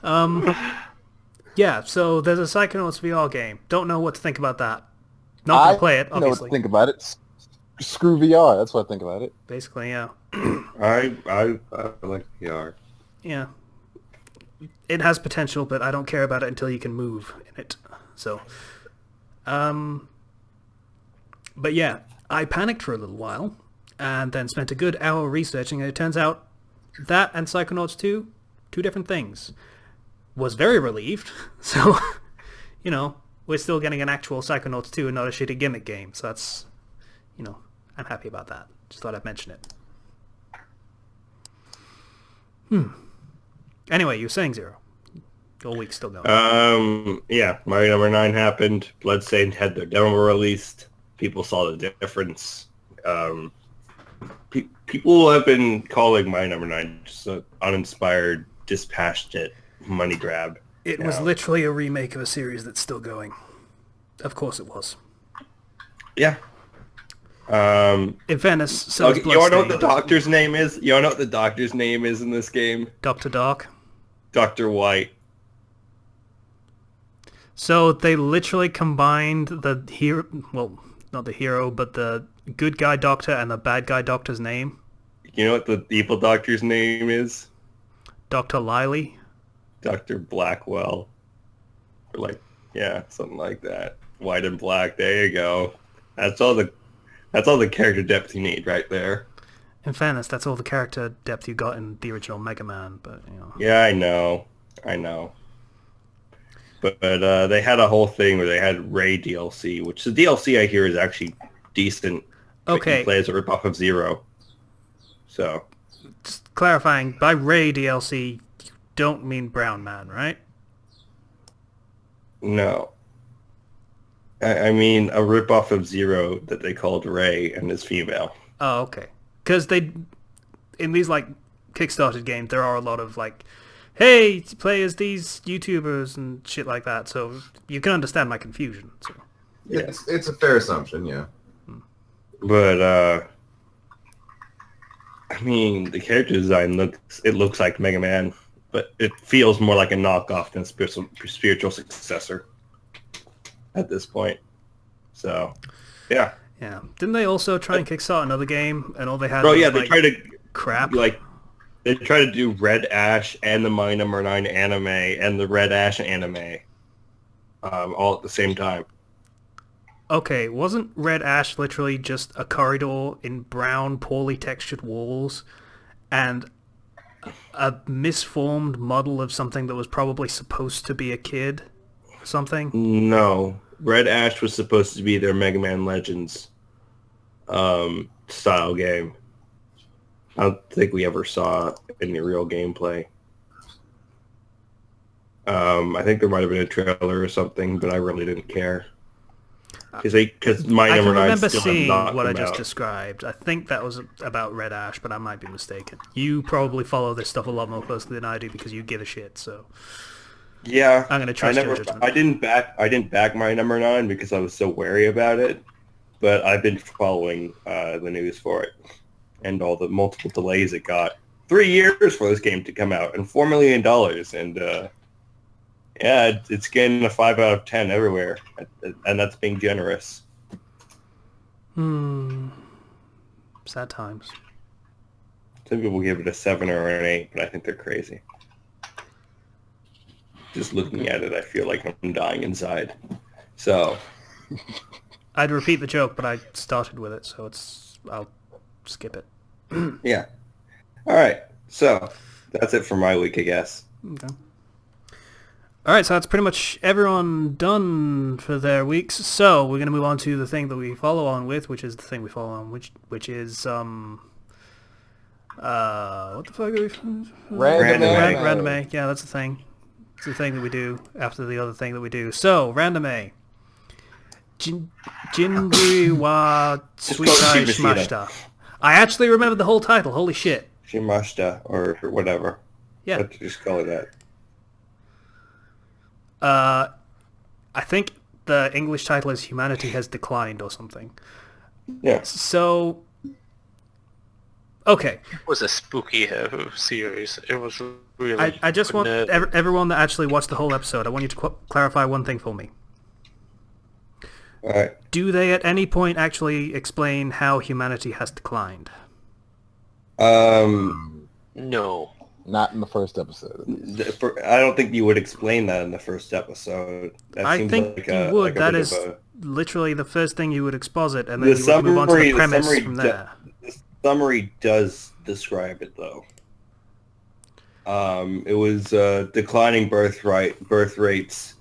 Yeah, so there's a Psychonauts VR game. Don't know what to think about that. Not going to play it, obviously. I know what to think about it. Screw VR, that's what I think about it. Basically, yeah. I like VR. Yeah. It has potential, but I don't care about it until you can move in it. So, but yeah, I panicked for a little while, and then spent a good hour researching, and it turns out that and Psychonauts 2, two different things. Was very relieved, so, you know, we're still getting an actual Psychonauts 2 and not a shitty gimmick game, so that's, you know, I'm happy about that. Just thought I'd mention it. Anyway, you were saying Zero. Your week's still going. Yeah, Mario number 9 happened. Bloodstained had their demo released. People saw the difference. People have been calling Mario number 9 just an uninspired, dispassionate money grab. It was literally a remake of a series that's still going. Of course it was. Yeah. In fairness, so okay, you want to know what the doctor's name is? You want to know what the doctor's name is in this game? Dr. Dark. Dr. White. So they literally combined the hero, well, not the hero, but the good guy doctor and the bad guy doctor's name. You know what the evil doctor's name is? Dr. Liley. Dr. Blackwell. Or like, yeah, something like that. White and black, there you go. That's all the character depth you need right there. In fairness, that's all the character depth you got in the original Megaman, but, you know. Yeah, I know. But they had a whole thing where they had Ray DLC, which the DLC I hear is actually decent. Okay. It plays a ripoff of Zero. So. Just clarifying, by Ray DLC, you don't mean Brown Man, right? No. I mean a ripoff of Zero that they called Ray and is female. Oh, okay. Because in these, like, Kickstarted games, there are a lot of, like, hey, play as these YouTubers and shit like that, so you can understand my confusion. So. Yeah. It's a fair assumption, yeah. But, I mean, the character design looks like Mega Man. but it feels more like a knockoff than a spiritual successor at this point. So, yeah. Yeah. Didn't they also try and kickstart another game, and all they had Oh was, yeah, they like, try to crap? like they try to do Red Ash and the My Number 9 anime and the Red Ash anime all at the same time. Okay, wasn't Red Ash literally just a corridor in brown, poorly textured walls, and a misformed model of something that was probably supposed to be a kid? Something? No. Red Ash was supposed to be their Mega Man Legends style game. I don't think we ever saw any real gameplay. I think there might have been a trailer or something, but I really didn't care. Because My I can Number 9 remember still have seeing not what I come just out. described. I think that was about Red Ash, but I might be mistaken. You probably follow this stuff a lot more closely than I do because you give a shit, so... Yeah, I'm gonna trust your judgment. I didn't back My Number 9 because I was so wary about it, but I've been following the news for it and all the multiple delays it got. 3 years for this game to come out and $4 million, and yeah, it's getting a 5 out of 10 everywhere, and that's being generous. Sad times. Some people give it a 7 or an 8, but I think they're crazy. Just looking at it, I feel like I'm dying inside. So, I'd repeat the joke, but I started with it, so I'll skip it. yeah. All right. So, that's it for my week, I guess. Okay. Alright, so that's pretty much everyone done for their weeks. So, we're going to move on to the thing that we follow on with, which is the thing we follow on, which is, what the fuck are we... Random A. Yeah, that's the thing. It's the thing that we do after the other thing that we do. So, Random A. Jinrui wa Suitai Shimashita. I actually remembered the whole title. Holy shit. Shimashita, or whatever. Yeah. Let's just call it that. I think the English title is Humanity Has Declined or something. Yeah. So, okay. It was a spooky series. It was really... I just want everyone that actually watched the whole episode, I want you to clarify one thing for me. All right. Do they at any point actually explain how humanity has declined? No. Not in the first episode. I don't think you would explain that in the first episode. That I seems think like you would. like a That bit is of literally the first thing you would exposit, and then you would move on to the premise from there. The summary does describe it, though. It was declining birth rates,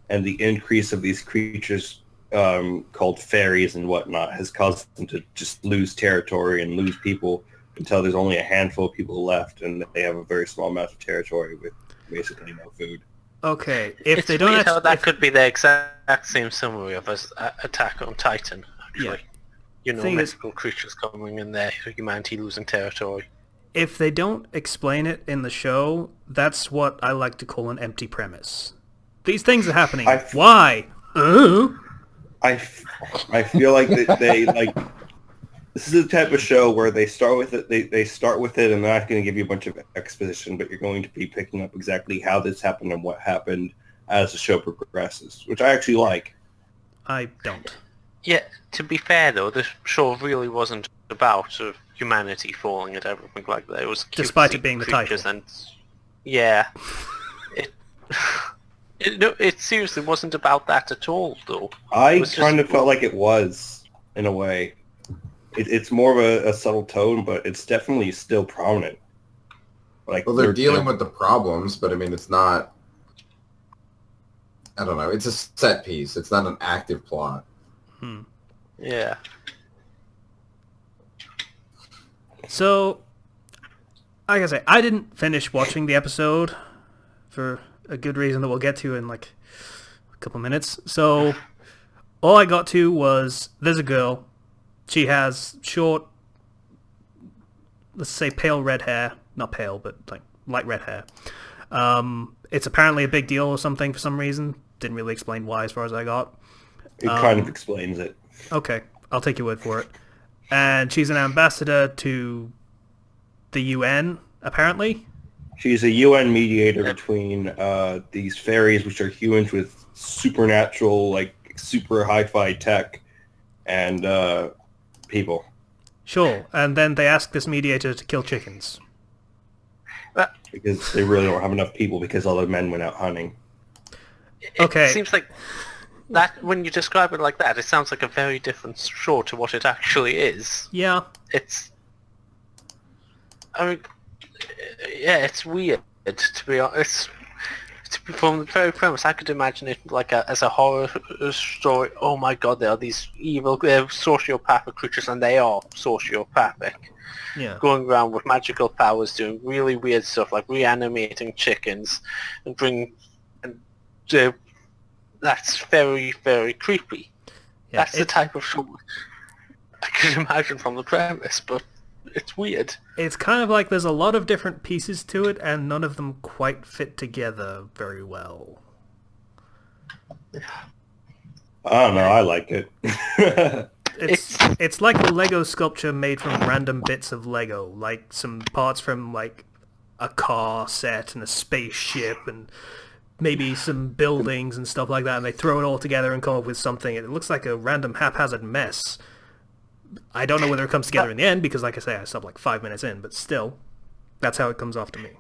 and the increase of these creatures called fairies and whatnot has caused them to just lose territory and lose people until there's only a handful of people left, and they have a very small amount of territory with basically no food. Okay, if It's they don't weird how actually, that could be the exact same summary of Attack on Titan, actually. Yeah. You know, Thing is- mythical creatures coming in there, humanity losing territory. if they don't explain it in the show, that's what I like to call an empty premise. These things are happening. Why? I feel like they like... This is the type of show where they start with it. They start with it, and they're not going to give you a bunch of exposition, but you're going to be picking up exactly how this happened and what happened as the show progresses, which I actually like. I don't. Yeah, to be fair though, the show really wasn't about humanity falling and everything like that. It was Despite cutesy it being the creatures title. and yeah, it seriously wasn't about that at all though. I kind of felt like it was, in a way. It's more of a subtle tone, but it's definitely still prominent. Like, Well, they're dealing with the problems, but I mean, it's not... I don't know. It's a set piece. It's not an active plot. Yeah. So, like I say, I didn't finish watching the episode for a good reason that we'll get to in like a couple minutes. So, all I got to was, there's a girl. She has short, let's say pale red hair. Not pale, but like light red hair. It's apparently a big deal or something for some reason. Didn't really explain why as far as I got. it kind of explains it. Okay, I'll take your word for it. And she's an ambassador to the UN, apparently. She's a UN mediator between these fairies, which are humans with supernatural, like super hi-fi tech, and people. Sure, and then they ask this mediator to kill chickens. Because they really don't have enough people because all the men went out hunting. Okay. It seems like that when you describe it like that, it sounds like a very different show to what it actually is. Yeah. It's weird, to be honest. From the very premise, I could imagine it like as a horror story. Oh my god, there are these evil sociopathic creatures, and they are sociopathic. Yeah. Going around with magical powers, doing really weird stuff like reanimating chickens, that's very, very creepy. Yeah, That's the type of show I could imagine from the premise, but it's weird. It's kind of like there's a lot of different pieces to it, and none of them quite fit together very well. I don't know. I like it. It's like a Lego sculpture made from random bits of Lego, like some parts from like a car set and a spaceship and maybe some buildings and stuff like that, and they throw it all together and come up with something. It looks like a random haphazard mess. I don't know whether it comes together in the end, because like I say, I stopped like 5 minutes in, but still, that's how it comes off to me.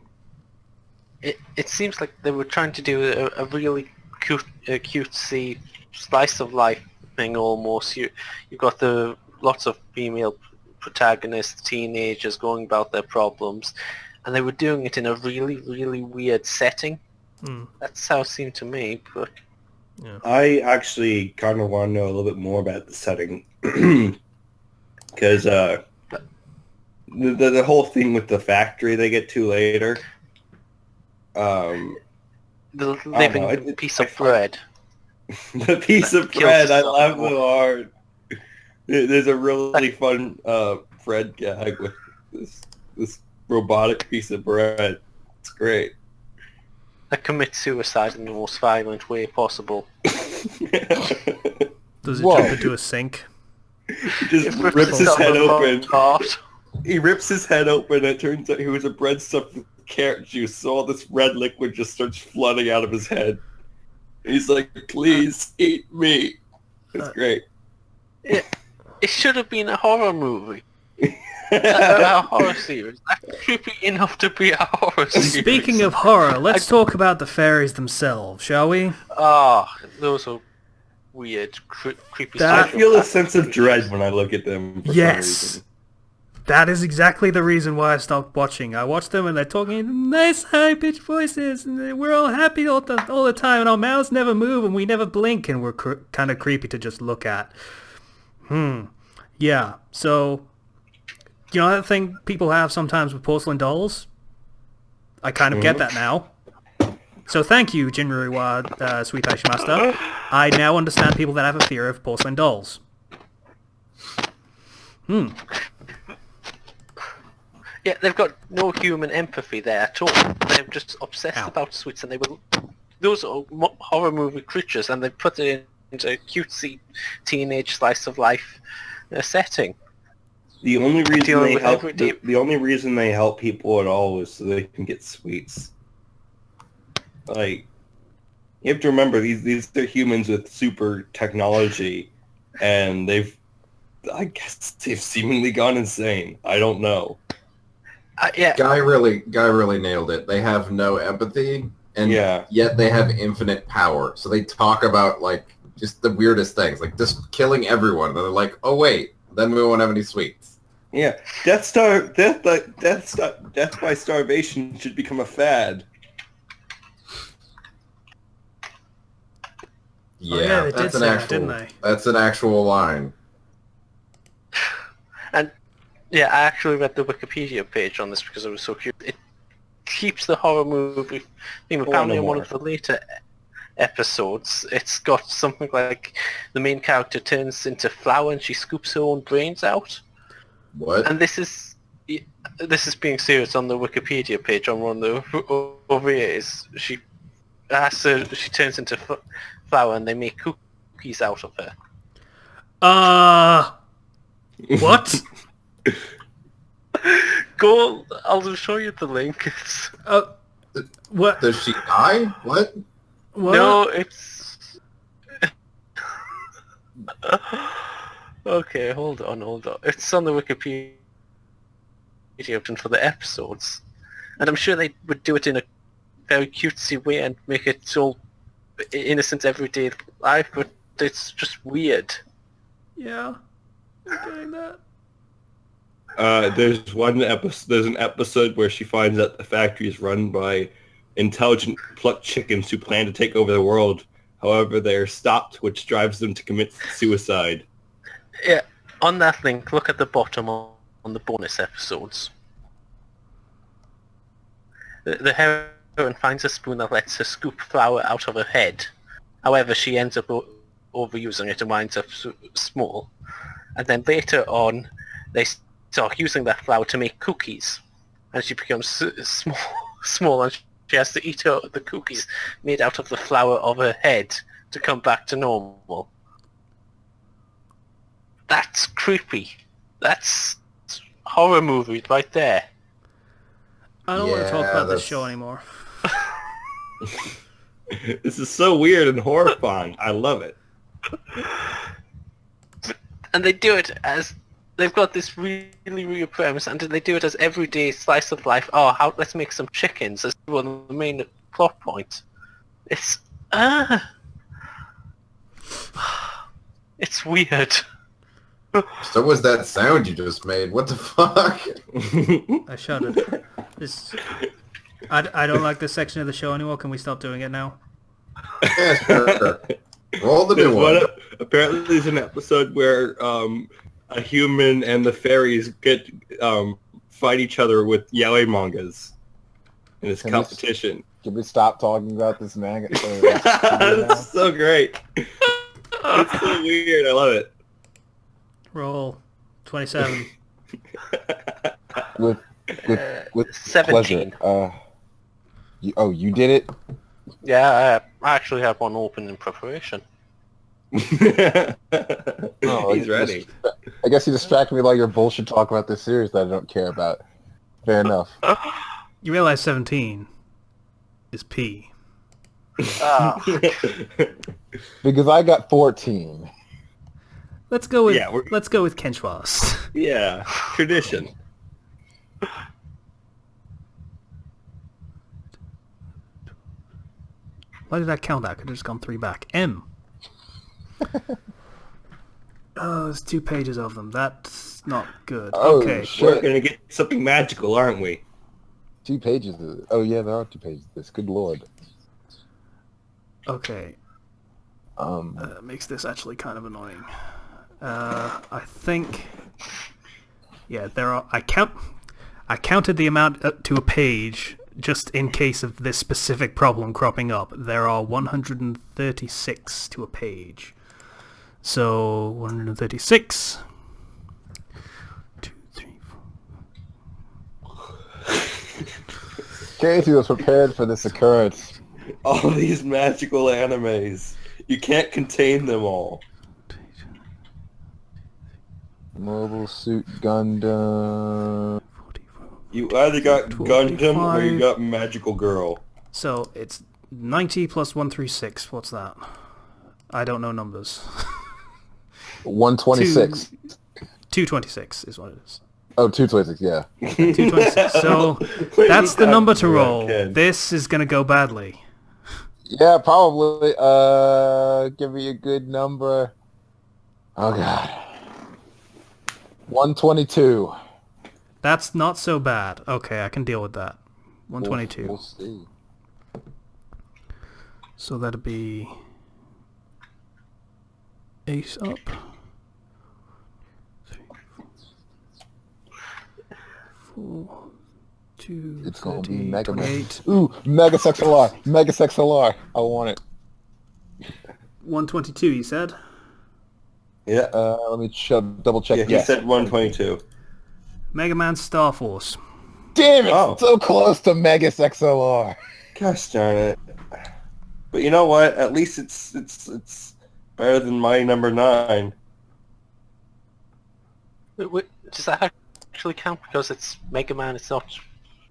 It seems like they were trying to do a really cutesy slice of life thing almost. You've got lots of female protagonists, teenagers going about their problems, and they were doing it in a really, really weird setting. That's how it seemed to me, but... Yeah. I actually kind of want to know a little bit more about the setting. Because the whole thing with the factory they get to later... the living piece of bread. The piece of bread, I laugh so hard. There's a really fun bread gag with this robotic piece of bread. It's great. That commits suicide in the most violent way possible. Does it jump into a sink? He just rips his head open. He rips his head open, and it turns out he was a bread stuffed with carrot juice, so all this red liquid just starts flooding out of his head. He's like, please eat me. It's great. It should have been a horror movie. A horror series. That's creepy enough to be a horror series. Speaking of horror, let's talk about the fairies themselves, shall we? Those are weird, creepy. I feel a sense of dread when I look at them. For some reason. That is exactly the reason why I stopped watching. I watch them and they're talking in nice high-pitched voices, and we're all happy all the time, and our mouths never move and we never blink, and we're kind of creepy to just look at. Yeah, so... You know that thing people have sometimes with porcelain dolls? I kind of get that now. So thank you, Jinrui wa Suitai Shimashita. I now understand people that have a fear of porcelain dolls. Yeah, they've got no human empathy there at all. They're just obsessed about sweets, and those are horror movie creatures, and they put it into a cutesy teenage slice of life setting. The only reason they help people at all is so they can get sweets. Like, you have to remember these are humans with super technology, and I guess they've seemingly gone insane. I don't know. Yeah. Guy really nailed it. They have no empathy, and yet they have infinite power. So they talk about like just the weirdest things, like just killing everyone. And they're like, oh wait, then we won't have any sweets. Yeah, death by starvation should become a fad. Yeah, they did say that, didn't they? That's an actual line. And yeah, I actually read the Wikipedia page on this because I was so curious. It keeps the horror movie theme. Apparently in one of the later episodes, it's got something like the main character turns into flour and she scoops her own brains out. What? And this is being serious on the Wikipedia page on one of the OVAs. She turns into flour and they make cookies out of her. What? Go. I'll just show you the link. It's... What? Does she die? What? What? No, it's... Okay, hold on. It's on the Wikipedia for the episodes. And I'm sure they would do it in a very cutesy way and make it all innocent everyday life, but it's just weird. Yeah. I'm getting that. There's an episode where she finds out the factory is run by intelligent plucked chickens who plan to take over the world. However, they are stopped, which drives them to commit suicide. Yeah, on that link, look at the bottom on the bonus episodes. The heroine finds a spoon that lets her scoop flour out of her head. However, she ends up overusing it and winds up small. And then later on, they start using that flour to make cookies. And she becomes small and she has to eat the cookies made out of the flour of her head to come back to normal. That's creepy. That's horror movie right there. I don't want to talk about this that's- show anymore. This is so weird and horrifying. I love it. And they do it as... They've got this really weird premise, and they do it as everyday slice of life. Oh, let's make some chickens as one of the main plot points. It's... It's weird. So was that sound you just made? What the fuck? I shuddered. I don't like this section of the show anymore. Can we stop doing it now? Yeah, sure. Roll the new one. Apparently there's an episode where a human and the fairies fight each other with yaoi mangas in this competition. Can we stop talking about this manga? It's so great. It's so weird. I love it. Roll 27. with 17. pleasure. You did it? Yeah, I actually have one open in preparation. Oh, He's ready. I guess you distracted me by your bullshit talk about this series that I don't care about. Fair enough. You realize 17 is P. Because I got 14. Let's go with Yeah, Kenschwas. Yeah, tradition. Why did I count that? Could have just gone 3 back. M. Oh, there's 2 pages of them. That's not good. Oh, Okay. shit. We're gonna get something magical, aren't we? 2 pages of it. Oh yeah, there are 2 pages of this. Good lord. Okay. Makes this actually kind of annoying. I think... Yeah, there are... I counted the amount to a page just in case of this specific problem cropping up. There are 136 to a page. So, 136... 2, 3, 4... Casey was prepared for this occurrence. All these magical animes. You can't contain them all. Mobile Suit Gundam. You either got Gundam or you 25. got Magical Girl. So, it's 90 plus 136. What's that? I don't know numbers. 126. 226 is what it is. Oh, 226, yeah. 226. So, that's the number to roll. This is going to go badly. Yeah, probably. Give me a good number. Oh, God. 122. That's not so bad. Okay, I can deal with that. 122. We'll see. So that'd be... Ace up. 3, 4, 2, It's gonna be 13, Megaman. 28. Ooh, Mega XLR. Mega XLR. I want it. 122, you said? Yeah. Let me double check. Yeah, he Yes. said 122. Mega Man Star Force. Damn it! Oh. So close to Mega XLR. Gosh darn it. But you know what? At least it's better than my number 9. Does that actually count because it's Megaman? It's not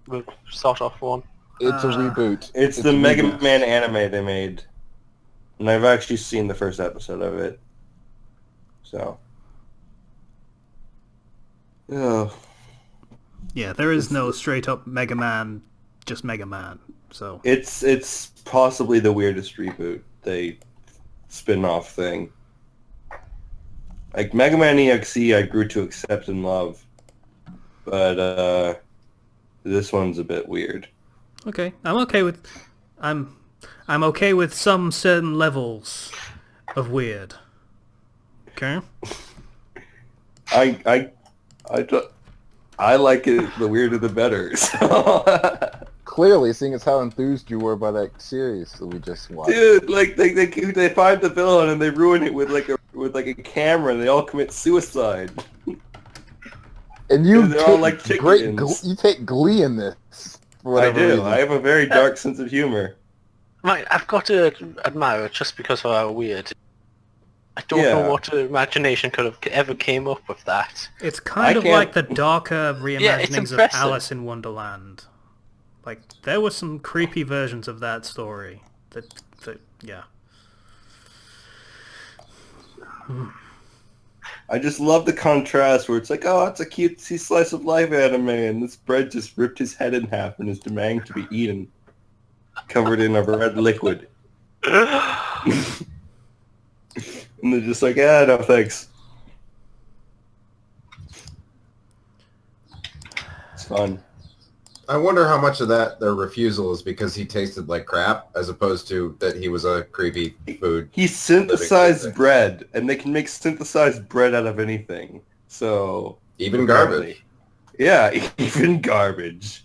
the sort of one. It's a reboot. It's the a Mega reboot. Man anime they made. And I've actually seen the first episode of it. So. Oh. Yeah, there is no straight up Mega Man, just Mega Man. So It's possibly the weirdest reboot spin-off thing. Like Mega Man EXE I grew to accept and love. But this one's a bit weird. okay, I'm okay with some certain levels of weird. Okay. I like it. The weirder, the better. So. Clearly, seeing as how enthused you were by that series that we just watched. Dude, like they find the villain and they ruin it with a camera and they all commit suicide. And you They're take all like chickens. you take glee in this. For I whatever do. reason. I have a very dark sense of humor. Right, I've got to admire it just because of how weird. I don't Yeah. know what imagination could have ever came up with that. It's kind of can't- like the darker reimaginings of impressive. Alice in Wonderland. Like, there were some creepy versions of that story. Yeah. I just love the contrast where it's like, oh, it's a cutesy slice of life anime, and this bread just ripped his head in half and is demanding to be eaten, covered in a red liquid. And they're just like, no thanks. It's fun. I wonder how much of that their refusal is because he tasted like crap, as opposed to that he was a creepy food. He synthesized Living bread, and they can make synthesized bread out of anything. So Even garbage. yeah, even garbage.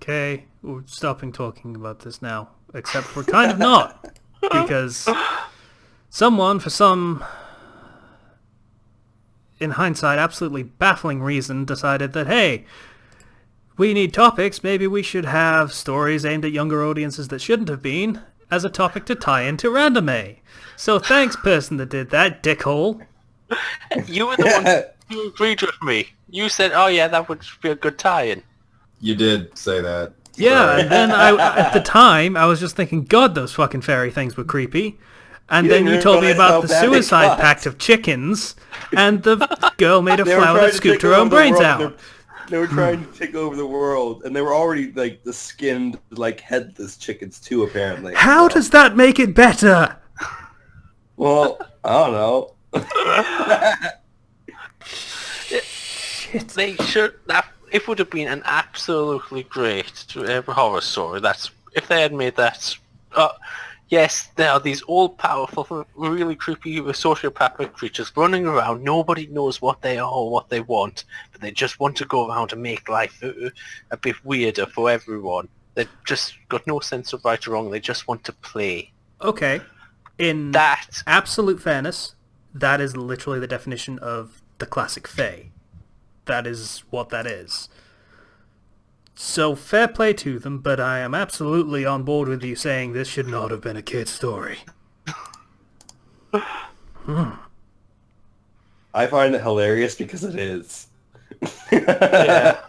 Okay, we're stopping talking about this now. Except we're kind of not. Because someone, for some, in hindsight, absolutely baffling reason, decided that, hey, we need topics. Maybe we should have stories aimed at younger audiences that shouldn't have been as a topic to tie into Randomay. So thanks, person that did that, dickhole. You were the one who agreed with me. You said, oh yeah, that would be a good tie-in. You did say that. Yeah, Sorry. and then at the time, I was just thinking, God, those fucking fairy things were creepy. And You then didn't you told me realize about how the bad they suicide got. pact of chickens, and the girl made a They were flower trying that to scooped take her over own the brains world. out. They were trying to take over the world, and they were already like the skinned, like headless chickens too. Apparently. How So- does that make it better? Well, I don't know. They should. That it would have been an absolutely great horror story. That's if they had made that. Yes, there are these all-powerful, really creepy sociopathic creatures running around. Nobody knows what they are or what they want, but they just want to go around and make life a bit weirder for everyone. They've just got no sense of right or wrong. They just want to play. Okay, in That absolute fairness, that is literally the definition of the classic Fae. That is what that is. So fair play to them, but I am absolutely on board with you saying this should not have been a kid's story. I find it hilarious because it is. yeah.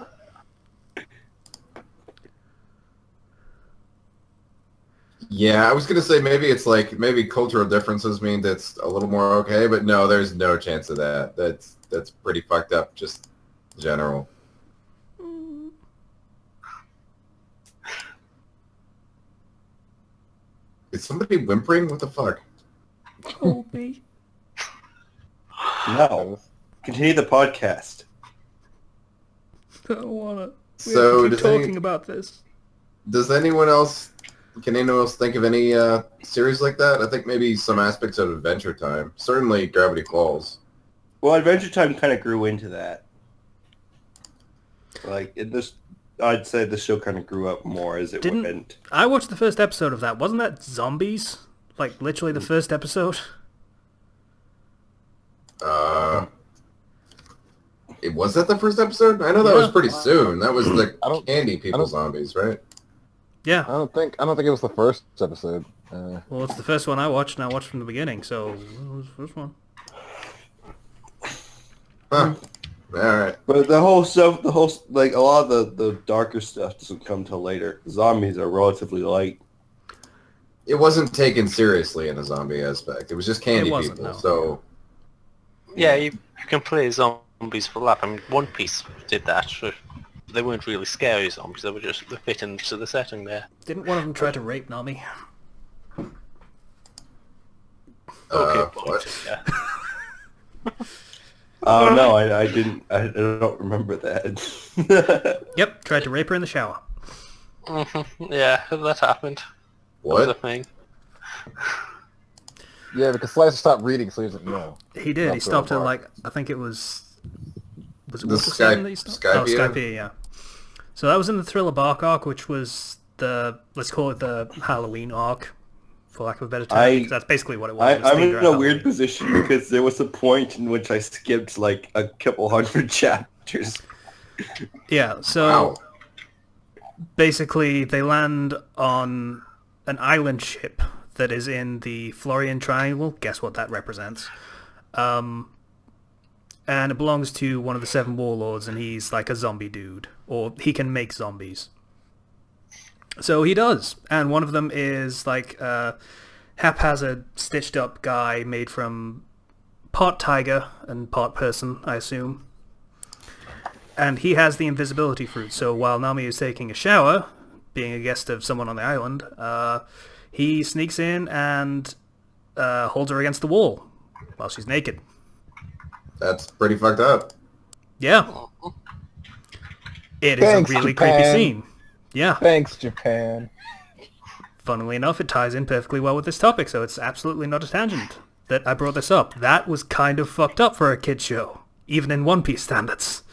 Yeah, I was gonna say maybe it's like maybe cultural differences mean that's a little more okay, but no, there's no chance of that. That's pretty fucked up, just general. Is somebody whimpering? What the fuck? Colby. No. Continue the podcast. I don't wanna. We So have to keep does any- talking about this. Does anyone else? Can anyone else think of any series like that? I think maybe some aspects of Adventure Time. Certainly, Gravity Falls. Well, Adventure Time kind of grew into that. Like I'd say the show kind of grew up more as it Didn't- went. I watched the first episode of that. Wasn't that zombies? Like literally the first episode. It was that the first episode? I know that was pretty soon. That was the I don't- candy I people don't- zombies, right? Yeah. I don't think it was the first episode. Well, it's the first one I watched, and I watched from the beginning, so it was the first one. Huh. Alright. But the whole stuff, like a lot of the darker stuff doesn't come till later. Zombies are relatively light. It wasn't taken seriously in the zombie aspect. It was just candy wasn't, people. no. So Yeah, you can play zombies for lap. I mean, One Piece did that. So they weren't really scary zombies. They fit into the setting there. Didn't one of them try to rape Nami? what? Yeah. Oh no, I didn't. I don't remember that. Yep, tried to rape her in the shower. Yeah, that happened. That was a What? thing. Yeah, because Slicer stopped reading, so he doesn't know. He did. He Not stopped so at far. like, I think it was it The Water Seven that he stopped? Oh, Skypiea? Skypiea, yeah. So that was in the Thriller Bark arc, which was the, let's call it the Halloween arc, for lack of a better term. 'cause that's basically what it was. It was I'm themed in around a Halloween. weird position because there was a point in which I skipped like a couple hundred chapters. Yeah, so Wow. basically they land on an island ship that is in the Florian Triangle. Guess what that represents? And it belongs to one of the seven warlords, and he's like a zombie dude, or he can make zombies. So he does, and one of them is like a haphazard, stitched up guy made from part tiger and part person, I assume. And he has the invisibility fruit, so while Nami is taking a shower, being a guest of someone on the island, he sneaks in and holds her against the wall while she's naked. That's pretty fucked up. Yeah. It is Thanks, a really Japan. creepy scene. Yeah. Thanks, Japan. Funnily enough, it ties in perfectly well with this topic, so it's absolutely not a tangent that I brought this up. That was kind of fucked up for a kid's show, even in One Piece standards.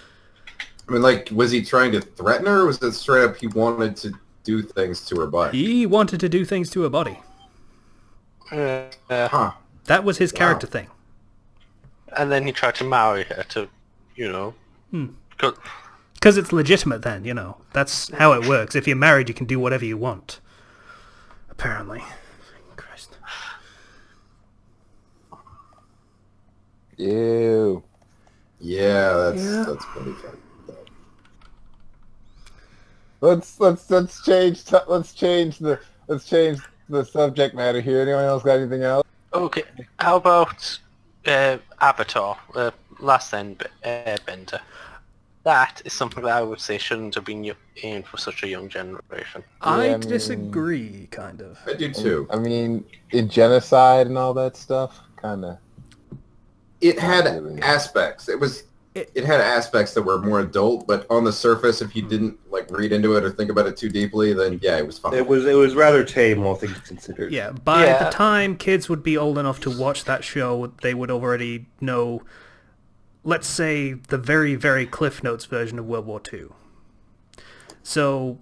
I mean, like, was he trying to threaten her, or was it straight up he wanted to do things to her body? He wanted to do things to her body. Huh. That was his Wow. character thing. And then he tried to marry her to, you know... 'cause- Because it's legitimate then, you know. That's how it works. If you're married, you can do whatever you want. Apparently. Christ. Ew. Yeah, that's pretty fucked up. Let's change the subject matter here. Anyone else got anything else? Okay, how about Avatar, Last Airbender? That is something that I would say shouldn't have been aimed for such a young generation. I I mean- disagree, kind of. I do too. I mean, in genocide and all that stuff, kind of. It had aspects. It had aspects that were more adult, but on the surface, if you didn't like read into it or think about it too deeply, then yeah, it was fine. It was rather tame, all things considered. Yeah, by Yeah. the time kids would be old enough to watch that show, they would already know, let's say, the very, very Cliff Notes version of World War II. So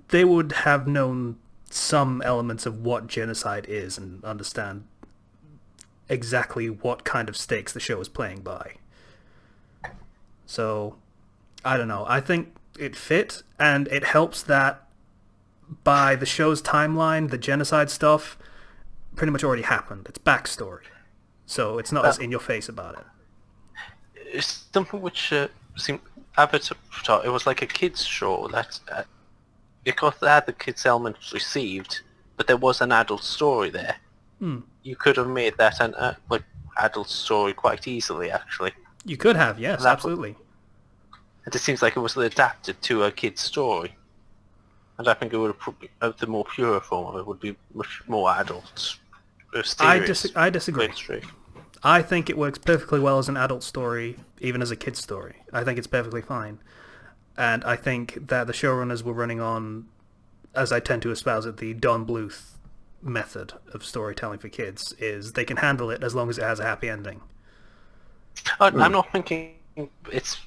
they would have known some elements of what genocide is and understand exactly what kind of stakes the show is playing by. So, I don't know. I think it fit, and it helps that by the show's timeline, the genocide stuff pretty much already happened. It's backstory. So it's not as in your face about it. It's something which seemed Avatar. It was like a kids show that because they had the kids elements received, but there was an adult story there. You could have made that an like adult story quite easily, actually. You could have, yes, That- absolutely. And it seems like it was adapted to a kid's story. And I think it would have probably, the more pure form of it would be much more adult. I Serious. disagree. Straight. I think it works perfectly well as an adult story, even as a kid's story. I think it's perfectly fine. And I think that the showrunners were running on, as I tend to espouse it, the Don Bluth method of storytelling for kids, is they can handle it as long as it has a happy ending. I'm not thinking it's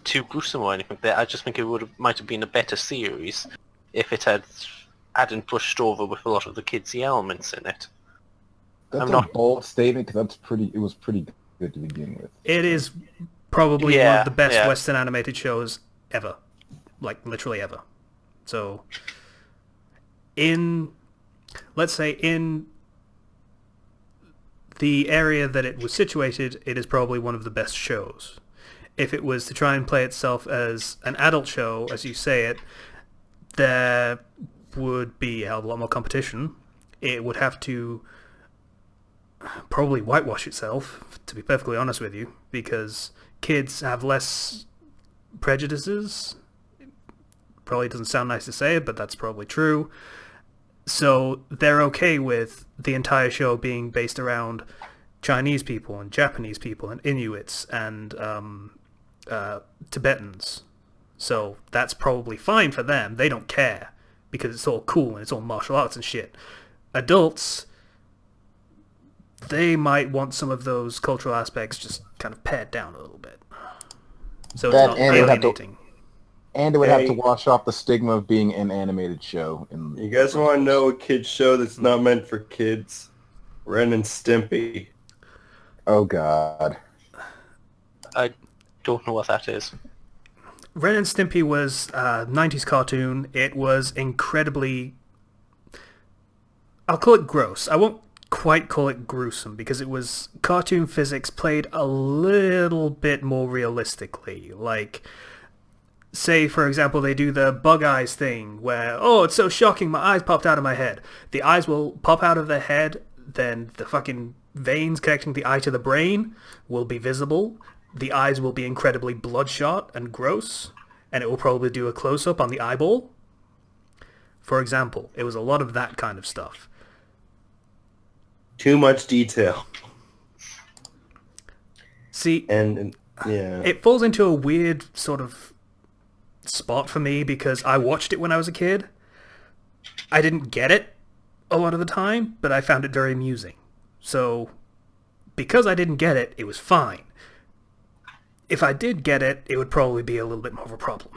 too gruesome or anything there. I just think it might have been a better series if it hadn't pushed over with a lot of the kidsy elements in it. That's I'm a not- bold statement because it was pretty good to begin with. It is probably one Yeah, of the best yeah. Western animated shows ever. Like, literally ever. So, let's say in the area that it was situated, it is probably one of the best shows. if it was to try and play itself as an adult show, as you say it, there would be a hell of a lot more competition. It would have to probably whitewash itself, to be perfectly honest with you, because kids have less prejudices. Probably doesn't sound nice to say it, but that's probably true. So they're okay with the entire show being based around Chinese people and Japanese people and Inuits and Tibetans. So that's probably fine for them. They don't care because it's all cool and it's all martial arts and shit. Adults, they might want some of those cultural aspects just kind of pared down a little bit. So it's not alienating. And it would have to wash off the stigma of being an animated show. You guys want to know a kid's show that's not meant for kids? Ren and Stimpy. Oh, God. I don't know what that is. Ren and Stimpy was a 90s cartoon. It was incredibly... I'll call it gross. I won't quite call it gruesome because it was cartoon physics played a little bit more realistically. Like... Say, for example, they do the bug eyes thing where, oh, it's so shocking, my eyes popped out of my head. The eyes will pop out of their head, then the fucking veins connecting the eye to the brain will be visible. The eyes will be incredibly bloodshot and gross, and it will probably do a close-up on the eyeball. For example, it was a lot of that kind of stuff. Too much detail. See, and yeah, it falls into a weird sort of spot for me because I watched it when I was a kid. I didn't get it a lot of the time, but I found it very amusing. So, because I didn't get it, it was fine. If I did get it, it would probably be a little bit more of a problem.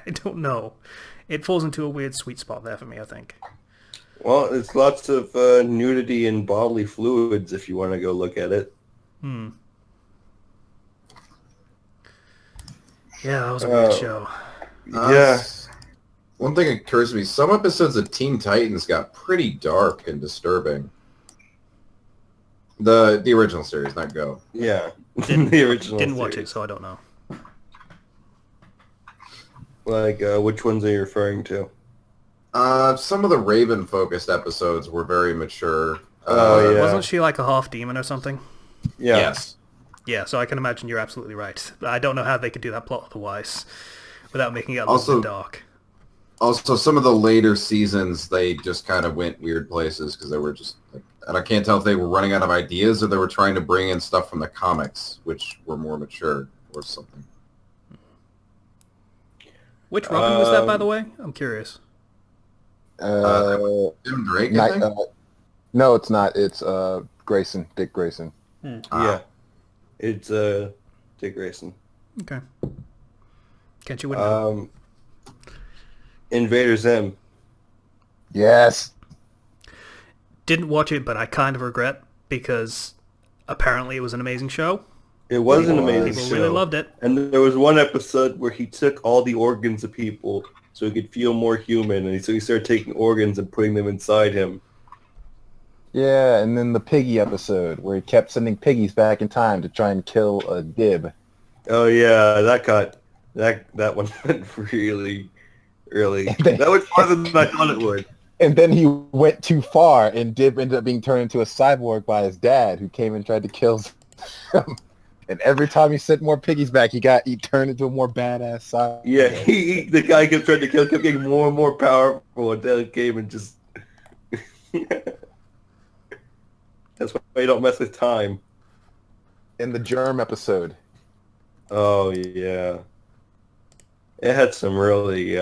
I don't know. It falls into a weird sweet spot there for me, I think. Well, it's lots of nudity and bodily fluids if you want to go look at it. Yeah, that was a weird show. Yeah. One thing occurs to me, some episodes of Teen Titans got pretty dark and disturbing. The original series, not Go. Yeah. The original Didn't watch series. it, so I don't know. Like, which ones are you referring to? Some of the Raven-focused episodes were very mature. Oh, yeah. Wasn't she like a half demon or something? Yeah. Yes. Yeah, so I can imagine you're absolutely right. I don't know how they could do that plot otherwise without making it a little bit dark. Also, some of the later seasons, they just kind of went weird places because they were just... like, and I can't tell if they were running out of ideas or they were trying to bring in stuff from the comics, which were more mature or something. Which Robin was that, by the way? I'm curious. Tim Drake, I think? No, it's not. It's Grayson, Dick Grayson. Yeah. It's Dick Grayson. Okay. Can't you win now? Invader Zim. Yes. Didn't watch it, but I kind of regret because apparently it was an amazing show. It was an amazing People show. really loved it. And there was one episode where he took all the organs of people so he could feel more human, and so he started taking organs and putting them inside him. Yeah, and then the piggy episode where he kept sending piggies back in time to try and kill a Dib. Oh yeah, that one went really, really. That was farther than I thought it would. And then he went too far, and Dib ended up being turned into a cyborg by his dad, who came and tried to kill him. And every time he sent more piggies back, he turned into a more badass cyborg. Yeah, the guy kept trying to kill, kept getting more and more powerful until it came and just. That's why you don't mess with time. In the Germ episode. Oh yeah, it had some really.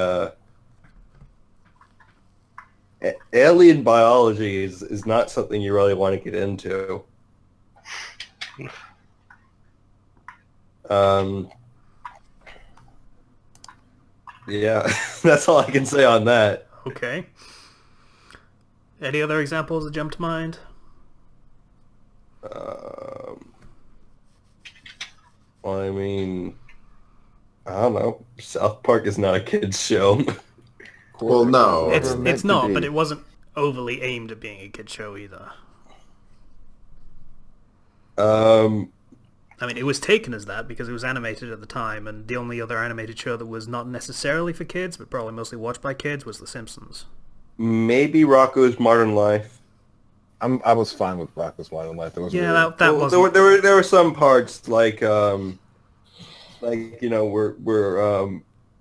Alien biology is not something you really want to get into. Yeah, that's all I can say on that. Okay. Any other examples that jump to mind? Well, I mean, I don't know. South Park is not a kid's show. Well, no. It's not, but it wasn't overly aimed at being a kid show either. I mean, it was taken as that because it was animated at the time, and the only other animated show that was not necessarily for kids, but probably mostly watched by kids, was The Simpsons. Maybe Rocco's Modern Life. I was fine with Rocko's Modern Life. That was Yeah, weird. that Well, was... there were some parts like where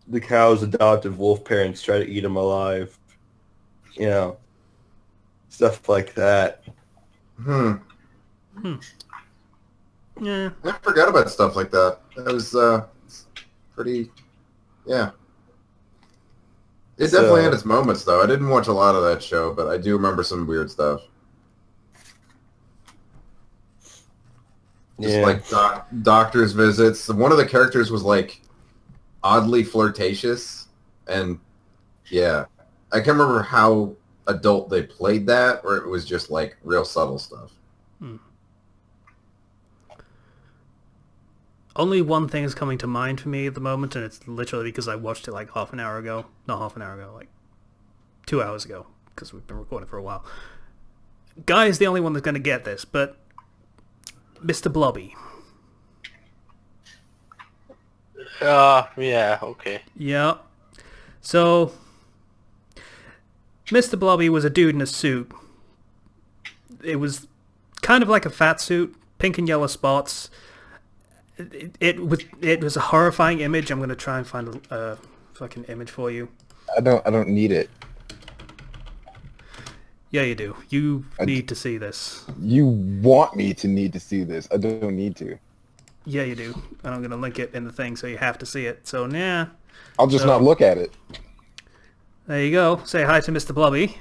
the cow's adoptive wolf parents try to eat him alive. Stuff like that. Yeah. I forgot about stuff like that. That was pretty... Yeah. It definitely had its moments, though. I didn't watch a lot of that show, but I do remember some weird stuff. Just like doctor's visits. One of the characters was like oddly flirtatious, and yeah, I can't remember how adult they played that, or it was just like real subtle stuff. Only one thing is coming to mind for me at the moment, and it's literally because I watched it like half an hour ago. Not half an hour ago, like 2 hours ago, because we've been recording for a while. Guy is the only one that's going to get this, but Mr. Blobby. Yeah, okay. Yeah. So, Mr. Blobby was a dude in a suit. It was kind of like a fat suit, pink and yellow spots. It was a horrifying image. I'm going to try and find a fucking image for you. I don't need it. Yeah, you do. You need to see this. You want me to need to see this. I don't need to. Yeah, you do. And I'm going to link it in the thing, so you have to see it. So, yeah. I'll just not look at it. There you go. Say hi to Mr. Blobby.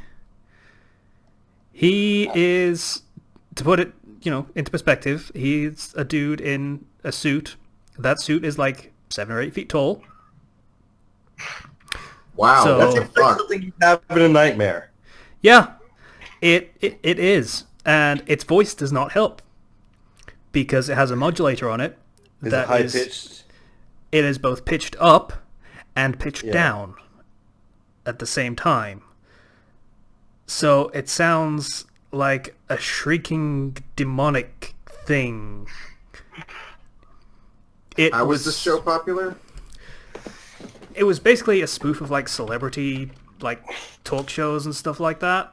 He is, to put it, into perspective, he's a dude in a suit. That suit is like 7 or 8 feet tall. Wow, So- that's That's like something you have in a nightmare. Yeah, it is. And its voice does not help. Because it has a modulator on it. Is it high pitched? It is both pitched up and pitched down at the same time. So it sounds like a shrieking demonic thing. How was this show popular? It was basically a spoof of like celebrity like talk shows and stuff like that.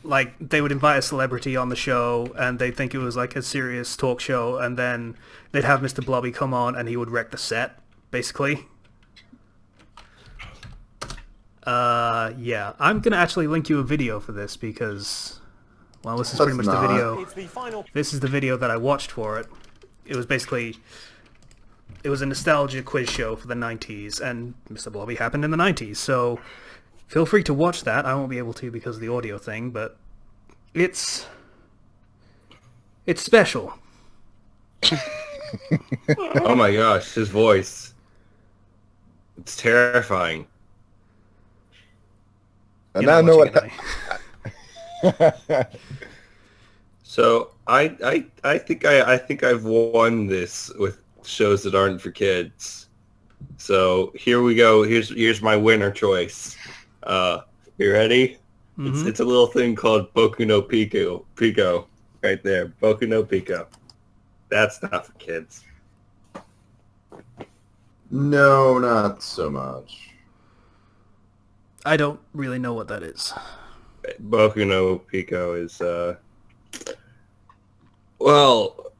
Like they would invite a celebrity on the show and they'd think it was like a serious talk show, and then they'd have Mr. Blobby come on and he would wreck the set, basically. Yeah, I'm gonna actually link you a video for this because, well, this is pretty much the video. This is the video that I watched for it. It was basically, it was a nostalgia quiz show for the 90s, and Mr. Blobby happened in the 90s, so feel free to watch that. I won't be able to because of the audio thing, but it's special. Oh my gosh, his voice. It's terrifying. And now I know what. So I think I've won this with shows that aren't for kids. So here we go. Here's my winner choice. You ready? Mm-hmm. It's a little thing called Boku no Pico. Pico, right there. Boku no Pico. That's not for kids. No, not so much. I don't really know what that is. Boku no Pico is well,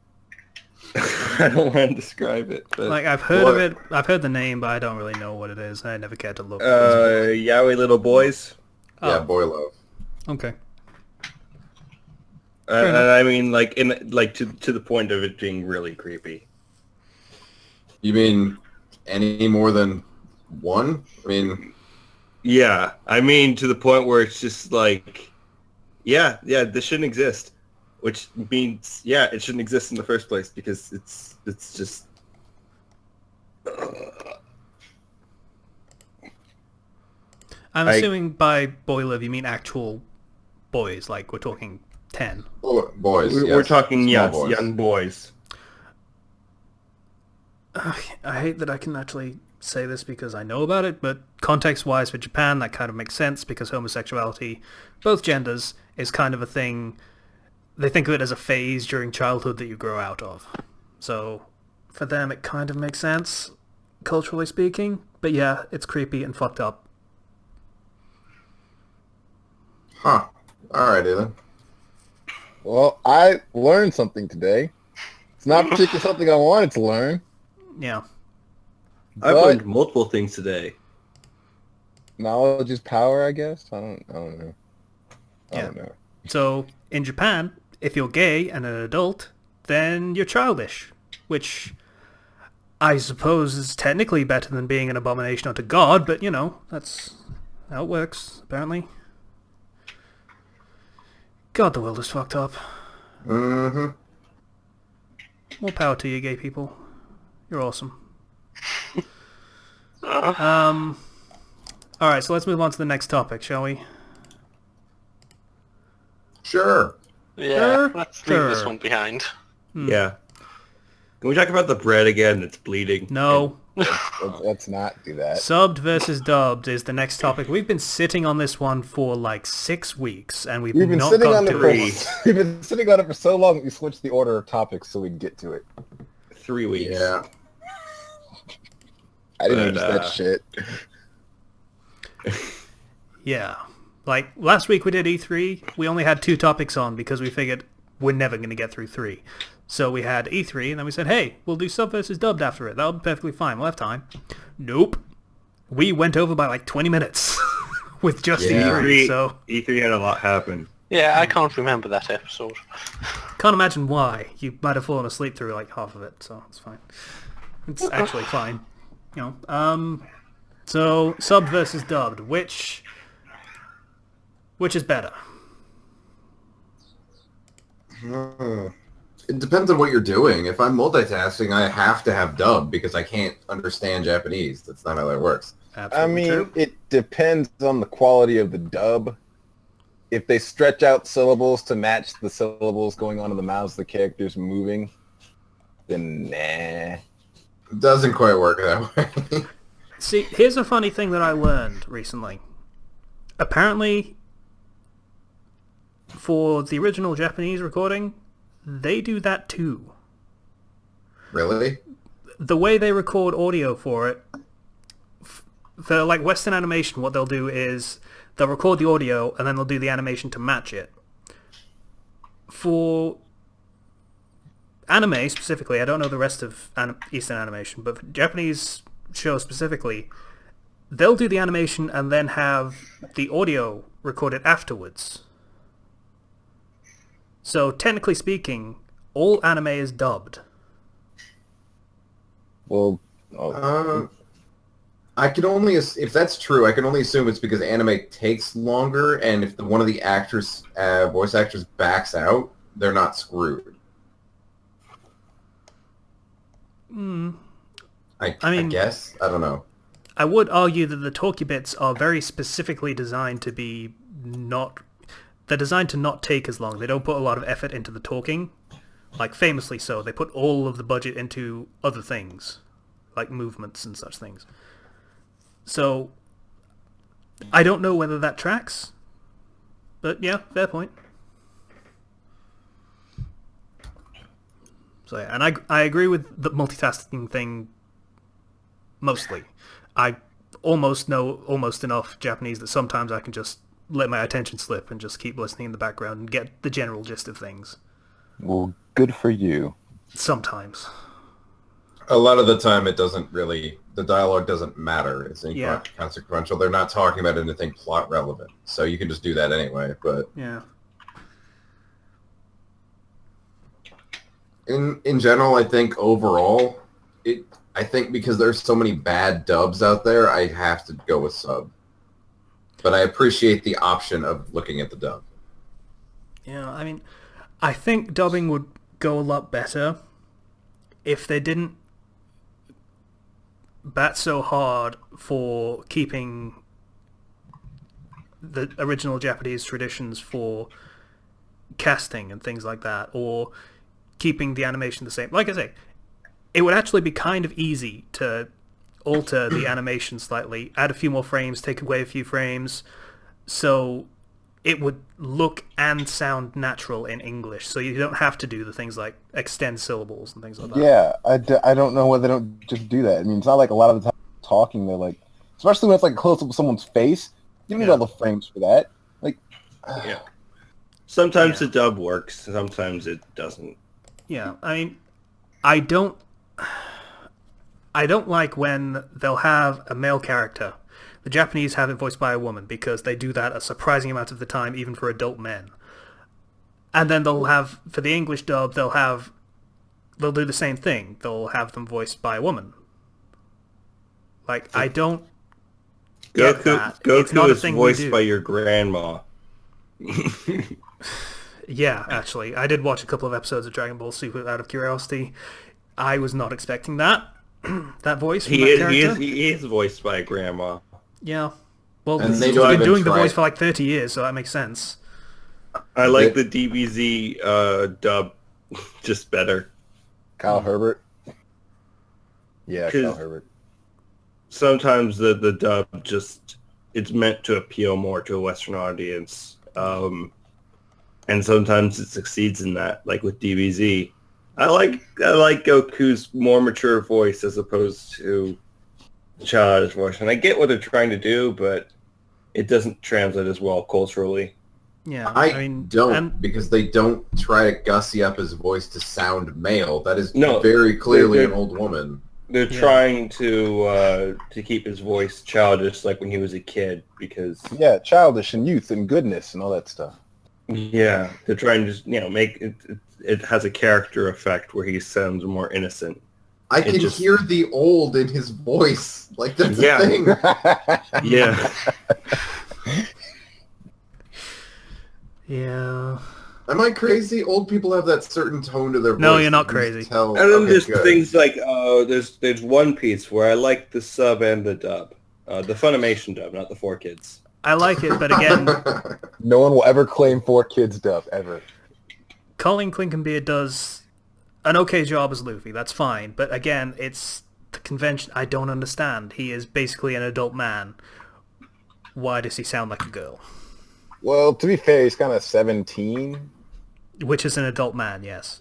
I don't want to describe it, but Like, I've heard of it, I've heard the name, but I don't really know what it is. I never cared to look. yaoi little boys. Yeah, Oh. boy love. Okay. And I mean, like to the point of it being really creepy. You mean any more than one? I mean, Yeah, I mean to the point where it's just like, yeah, this shouldn't exist, which means it shouldn't exist in the first place because it's just. I'm assuming by boy love you mean actual boys, like we're talking 10. boys. We're yes. talking Small boys. young boys. I hate that I can actually say this because I know about it, but context-wise for Japan, that kind of makes sense because homosexuality, both genders, is kind of a thing they think of it as a phase during childhood that you grow out of. So for them, it kind of makes sense, culturally speaking. But yeah, it's creepy and fucked up. Huh. Alrighty then. Well, I learned something today. It's not particularly something I wanted to learn. Yeah. I've But learned multiple things today. knowledge is power, I guess. I don't know. I don't know. So in Japan, if you're gay and an adult, then you're childish, which I suppose is technically better than being an abomination unto God, but you know, that's how it works, apparently. God, the world is fucked up. Mm-hmm. More power to you, gay people. You're awesome. Alright, so let's move on to the next topic, shall we? Sure. Yeah, let's leave this Sure. one behind. Yeah. Can we talk about the bread again that's bleeding? No. Let's not do that. Subbed versus dubbed is the next topic. We've been sitting on this one for like 6 weeks, and we've We've been not sitting got on it to for it. we've been sitting on it for so long that we switched the order of topics so we can get to it. 3 weeks. Yeah. I didn't But, use that shit. Yeah. Like, last week we did E3, we only had 2 topics on because we figured we're never going to get through 3. So we had E3, and then we said, hey, we'll do sub versus dubbed after it. That'll be perfectly fine. We'll have time. Nope. We went over by like 20 minutes with just Yeah. E3, so E3 had a lot happen. Yeah, I can't remember that episode. can't imagine why. You might have fallen asleep through like half of it, so it's fine. It's actually fine. You know, so subbed versus dubbed, which is better? It depends on what you're doing. If I'm multitasking, I have to have dub because I can't understand Japanese. That's not how that works. I Absolutely mean, true. it depends on the quality of the dub. If they stretch out syllables to match the syllables going on in the mouths of the characters moving, then nah. It doesn't quite work that way. See, here's a funny thing that I learned recently. Apparently, for the original Japanese recording, they do that too. Really? The way they record audio for it, for like Western animation, what they'll do is they'll record the audio and then they'll do the animation to match it. For anime specifically, I don't know the rest of Eastern animation, but for Japanese shows specifically, they'll do the animation and then have the audio recorded afterwards. So technically speaking, all anime is dubbed. Well, I can only, if that's true, I can only assume it's because anime takes longer, and if one of the actors, voice actors backs out, they're not screwed. I mean- guess? I don't know. I would argue that the talkie bits are very specifically designed to be not... They're designed to not take as long. They don't put a lot of effort into the talking. Like, famously so. They put all of the budget into other things. Like movements and such things. So, I don't know whether that tracks. But yeah, fair point. So yeah, and I agree with the multitasking thing mostly. I almost know almost enough Japanese that sometimes I can just let my attention slip and just keep listening in the background and get the general gist of things. well, good for you. Sometimes. A lot of the time it doesn't really, the dialogue doesn't matter. It's Yeah. inconsequential. They're not talking about anything plot relevant. So you can just do that anyway. But Yeah. in general, I think overall, I think because there's so many bad dubs out there, I have to go with sub. But I appreciate the option of looking at the dub. Yeah, I mean, I think dubbing would go a lot better if they didn't bat so hard for keeping the original Japanese traditions for casting and things like that, or keeping the animation the same. Like I say, it would actually be kind of easy to alter the animation slightly, add a few more frames, take away a few frames, so it would look and sound natural in English, so you don't have to do the things like extend syllables and things like that. Yeah, I don't know why they don't just do that. I mean, it's not like a lot of the time talking, they're like, especially when it's like close up with someone's face, you don't need all the frames for that. Like, Yeah. Sometimes the dub works, sometimes it doesn't. Yeah, I mean, I don't like when they'll have a male character. The Japanese have it voiced by a woman because they do that a surprising amount of the time, even for adult men. And then they'll have, for the English dub, they'll do the same thing. They'll have them voiced by a woman. Like, I don't get that. It's not Goku a is thing we voiced do. by your grandma. Yeah, actually. I did watch a couple of episodes of Dragon Ball Super out of curiosity. I was not expecting that. That voice from that character. He is voiced by a grandma. Yeah. Well, And he's they been don't even doing the try voice it. for like 30 years, so that makes sense. I like the DBZ dub just better. Kyle Herbert. Yeah, 'Cause- Kyle Herbert. Sometimes the dub just, it's meant to appeal more to a Western audience. And sometimes it succeeds in that, like with DBZ. I like Goku's more mature voice as opposed to childish voice. And I get what they're trying to do, but it doesn't translate as well culturally. Yeah, I mean, don't, and because they don't try to gussy up his voice to sound male. That is No, very clearly they're- an old woman. They're Yeah. trying to keep his voice childish like when he was a kid because Yeah, childish and youth and goodness and all that stuff. yeah, they're trying to just, make it. It has a character effect where he sounds more innocent. I It can just- hear the old in his voice. Like, that's Yeah. the thing. Yeah, yeah. Am I crazy? Old people have that certain tone to their voice. No, you're not that you crazy. Tell. and then Okay, there's good. things like there's One Piece where I like the sub and the dub, the Funimation dub, not the 4Kids. I like it, but again, No one will ever claim 4Kids dub, ever. Colin Clinkenbeard does an okay job as Luffy, that's fine, but again, it's the convention I don't understand. He is basically an adult man. Why does he sound like a girl? Well, to be fair, he's kind of 17. Which is an adult man, yes.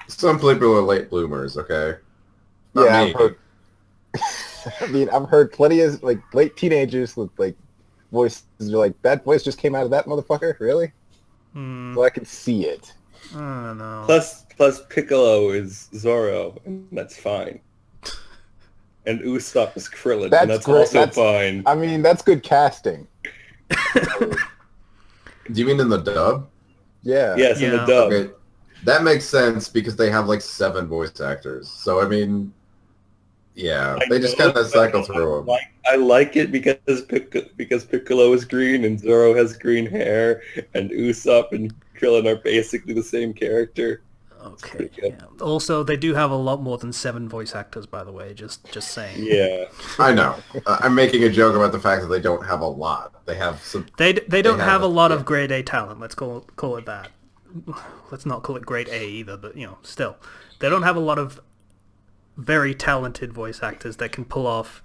Some people are late bloomers, okay? Not Yeah, me. I've heard. I mean, I've heard plenty of like late teenagers with like voices. You're like, that voice just came out of that motherfucker, really? So I can see it. I don't know. Plus Piccolo is Zoro, and that's fine. And Usopp is Krillin, and that's great. also fine. I mean, that's good casting. Do you mean in the dub? Yeah. Yes, in the Yeah. dub. Okay. That makes sense because they have like 7 voice actors. So, I mean, yeah. I They just know, kind of cycle through them. I like it because Piccolo is green and Zoro has green hair, and Usopp and Krillin are basically the same character. Okay. pretty good. Yeah. Also, they do have a lot more than 7 voice actors, by the way. Just saying. Yeah, I know. I'm making a joke about the fact that they don't have a lot. They have some... They don't have have a a- lot yeah. of grade A talent. Let's call it that. Let's not call it grade A either, but still, they don't have a lot of very talented voice actors that can pull off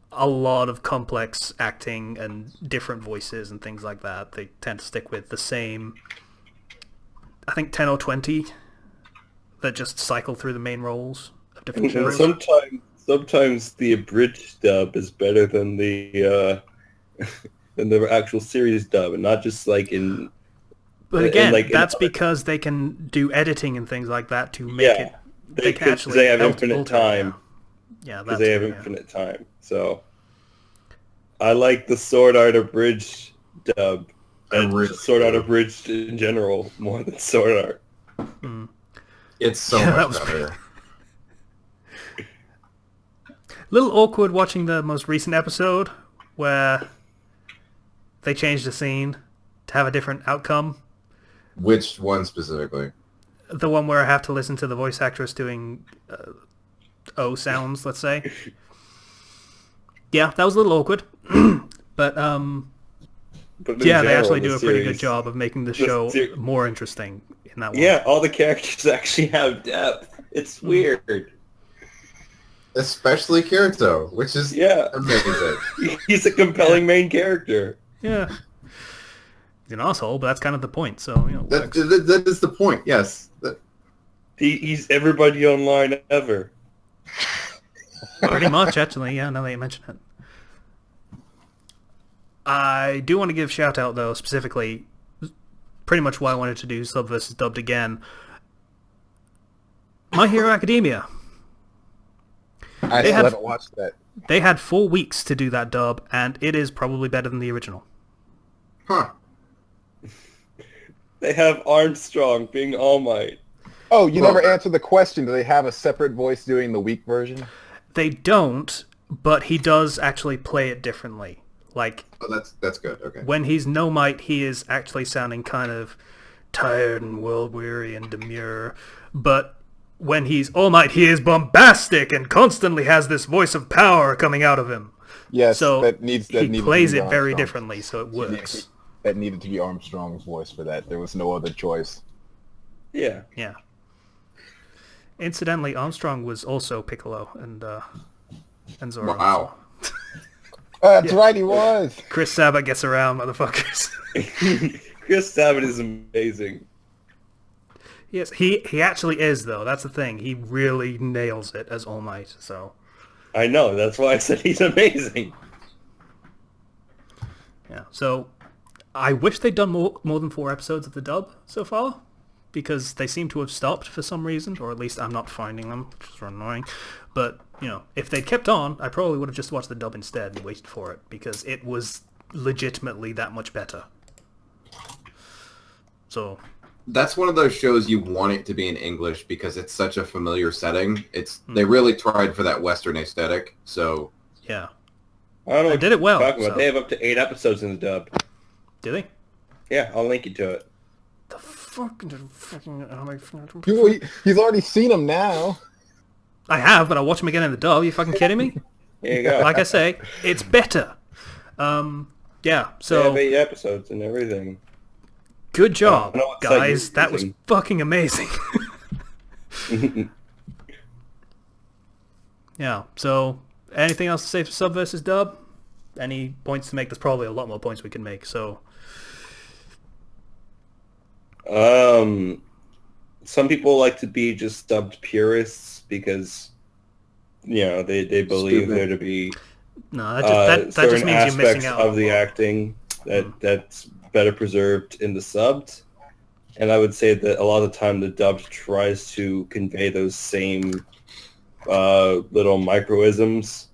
a lot of complex acting and different voices and things like that. They tend to stick with the same, I think 10 or 20 that just cycle through the main roles of different and shows. sometimes the abridged dub is better than the than the actual series dub, and not just like in. But and, again, like, in that's other- because they can do editing and things like that to make Yeah, it. they can could- actually they have alter infinite it, time. Yeah, because that's they have it, yeah. infinite time. So I like the Sword Art Abridged dub and really Sword Art do. Abridged in general more than Sword Art. It's so Yeah, that much was better. A little awkward watching the most recent episode where they changed the scene to have a different outcome. Which one specifically? The one where I have to listen to the voice actress doing O sounds, let's say. Yeah, that was a little awkward. But But in yeah, they general, actually the do a pretty good series- job of making the show ser- more interesting in that one. Yeah, all the characters actually have depth. It's weird. Especially Kirito, which is Yeah, amazing. he's a compelling main character. Yeah. an asshole, but that's kind of the point. So you know, That is the point. Yes. He's everybody online ever. pretty much, actually. Yeah, now that you mention it. I do want to give shout out though, specifically, pretty much why I wanted to do sub versus dubbed again. My Hero Academia. I still haven't watched that. They had 4 weeks to do that dub, and it is probably better than the original. Huh. They have Armstrong being All Might. Oh, you never answered the question. Do they have a separate voice doing the weak version? They don't, but he does actually play it differently. Like, Oh, that's good. Okay. when he's No Might, he is actually sounding kind of tired and world-weary and demure. But when he's All Might, he is bombastic and constantly has this voice of power coming out of him. Yes, So he plays to be it very Armstrong. differently, so it works. That needed to be Armstrong's voice for that. There was no other choice. Yeah. Yeah. Incidentally, Armstrong was also Piccolo and Zoro. Wow. Oh, that's right, he was. Chris Sabat gets around, motherfuckers. Chris Sabat is amazing. Yes, he actually is, though. That's the thing. He really nails it as All Might, so... I know, that's why I said he's amazing. Yeah, so I wish they'd done more than 4 episodes of the dub so far, because they seem to have stopped for some reason, or at least I'm not finding them, which is annoying. But, you know, if they'd kept on, I probably would have just watched the dub instead and waited for it, because it was legitimately that much better. So... That's one of those shows you want it to be in English because it's such a familiar setting. They really tried for that Western aesthetic, so... Yeah. I don't know They what did it well, you're talking about. so- They have up to 8 episodes in the dub. Do they? Yeah, I'll link you to it. The fucking... He's already seen him now. I have, but I'll watch them again in the dub. Are you fucking kidding me? There you go. Like I say, it's better. Yeah, They have so 8 episodes and everything. good job, I don't know what site guys. you're That was using. fucking amazing. Yeah, so anything else to say for sub versus dub? Any points to make? There's probably a lot more points we can make, so... Some people like to be just dubbed purists because, you know, they believe Stupid. there to be No, that just certain means you're missing aspects out. of the acting that's better preserved in the subbed. And I would say that a lot of the time the dubbed tries to convey those same little microisms.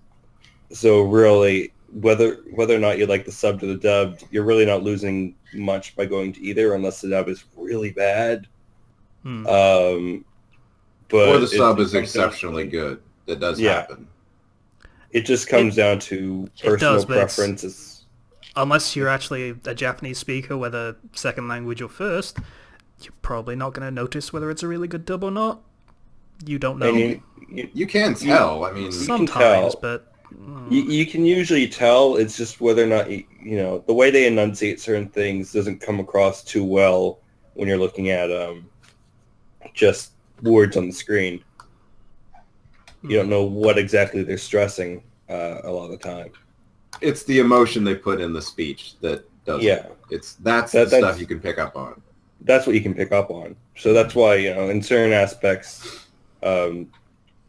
So really, whether or not you like the subbed or the dubbed, you're really not losing much by going to either, unless the dub is really bad. Hmm. But Or the sub it is comes down exceptionally to- good. That does Yeah. happen. It just comes down to personal does, but it's- preferences. Unless you're actually a Japanese speaker, whether second language or first, you're probably not going to notice whether it's a really good dub or not. You don't know. I mean, You can tell. I mean, can Sometimes, tell. but... you can usually tell. It's just whether or not, you know, the way they enunciate certain things doesn't come across too well when you're looking at just words on the screen. You don't know what exactly they're stressing a lot of the time. it's the emotion they put in the speech that does Yeah. it. That's That- the that's- stuff you can pick up on. That's what you can pick up on. So that's why, you know, in certain aspects, I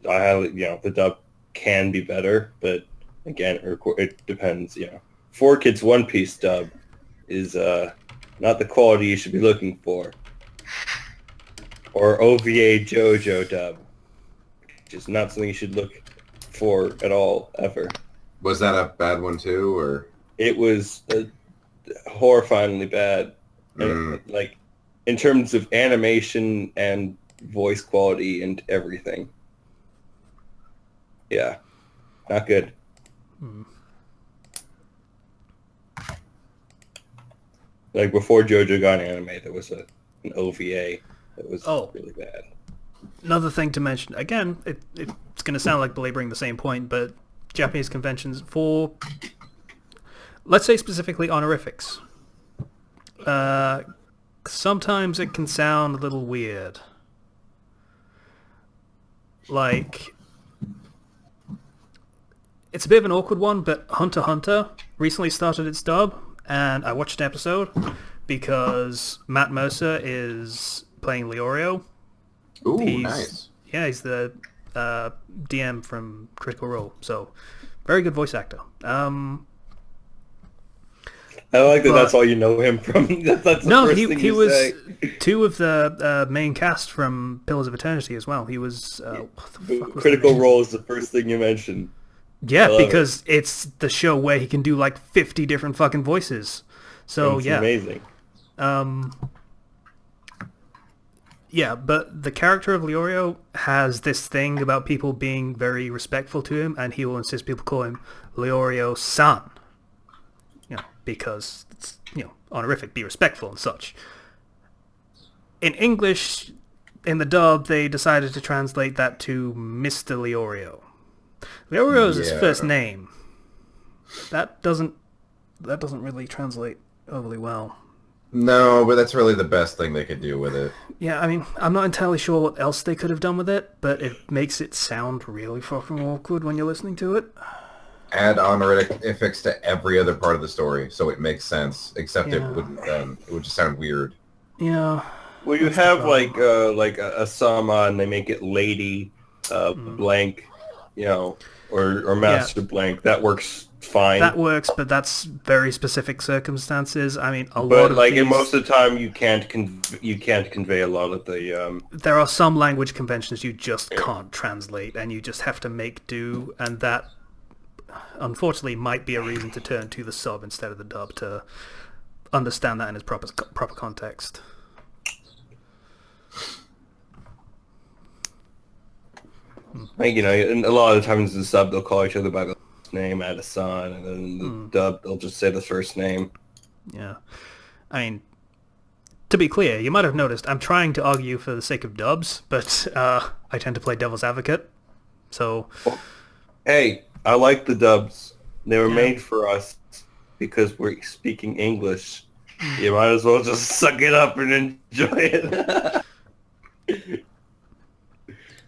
have, you know, the dub can be better, but again, it depends, you know. 4Kids One Piece dub is not the quality you should be looking for. Or OVA JoJo dub, which is not something you should look for at all, ever. Was that a bad one too, or? It was horrifyingly bad. And, like, in terms of animation and voice quality and everything. Yeah. Not good. Like, before JoJo got anime, there was an OVA that was really bad. Another thing to mention, again, it's going to sound like belaboring the same point, but Japanese conventions for, let's say specifically honorifics, sometimes it can sound a little weird. Like, it's a bit of an awkward one, but Hunter x Hunter recently started its dub, and I watched an episode because Matt Mercer is playing Leorio. Ooh, He's, nice. Yeah, he's the DM from Critical Role, so very good voice actor. I like that. But- That's all you know him from. That's the No, first he thing he you was say. two of the main cast from Pillars of Eternity as well. He was what the fuck was Critical the name? Role is the first thing you mentioned. Yeah, I love because it's the show where he can do like 50 different fucking voices. So It's yeah, amazing. yeah. But the character of Leorio has this thing about people being very respectful to him, and he will insist people call him Leorio-san. You know, because it's, you know, honorific, be respectful and such. In English, in the dub, they decided to translate that to Mr. Leorio. Leorio is his Yeah. first name. That doesn't really translate overly well. No, but that's really the best thing they could do with it. Yeah, I mean, I'm not entirely sure what else they could have done with it, but it makes it sound really fucking awkward when you're listening to it. Add honorifics to every other part of the story, so it makes sense. Except Yeah. it wouldn't then. It would just sound weird. Yeah. Well, you That's the have problem. like a Sama, and they make it Lady Blank, you know, or Master Blank. That works fine. That works, but that's very specific circumstances. I mean, a lot But of like these, most of the time, you can't convey a lot of the. there are some language conventions you just can't translate, and you just have to make do, and that, unfortunately, might be a reason to turn to the sub instead of the dub to understand that in its proper context. Like, you know, and a lot of the times in the sub they'll call each other by the last name, add a son, and then in the dub they'll just say the first name. Yeah. I mean, to be clear, you might have noticed I'm trying to argue for the sake of dubs, but I tend to play devil's advocate. So, Hey, I like the dubs. They were made for us because we're speaking English. You might as well just suck it up and enjoy it.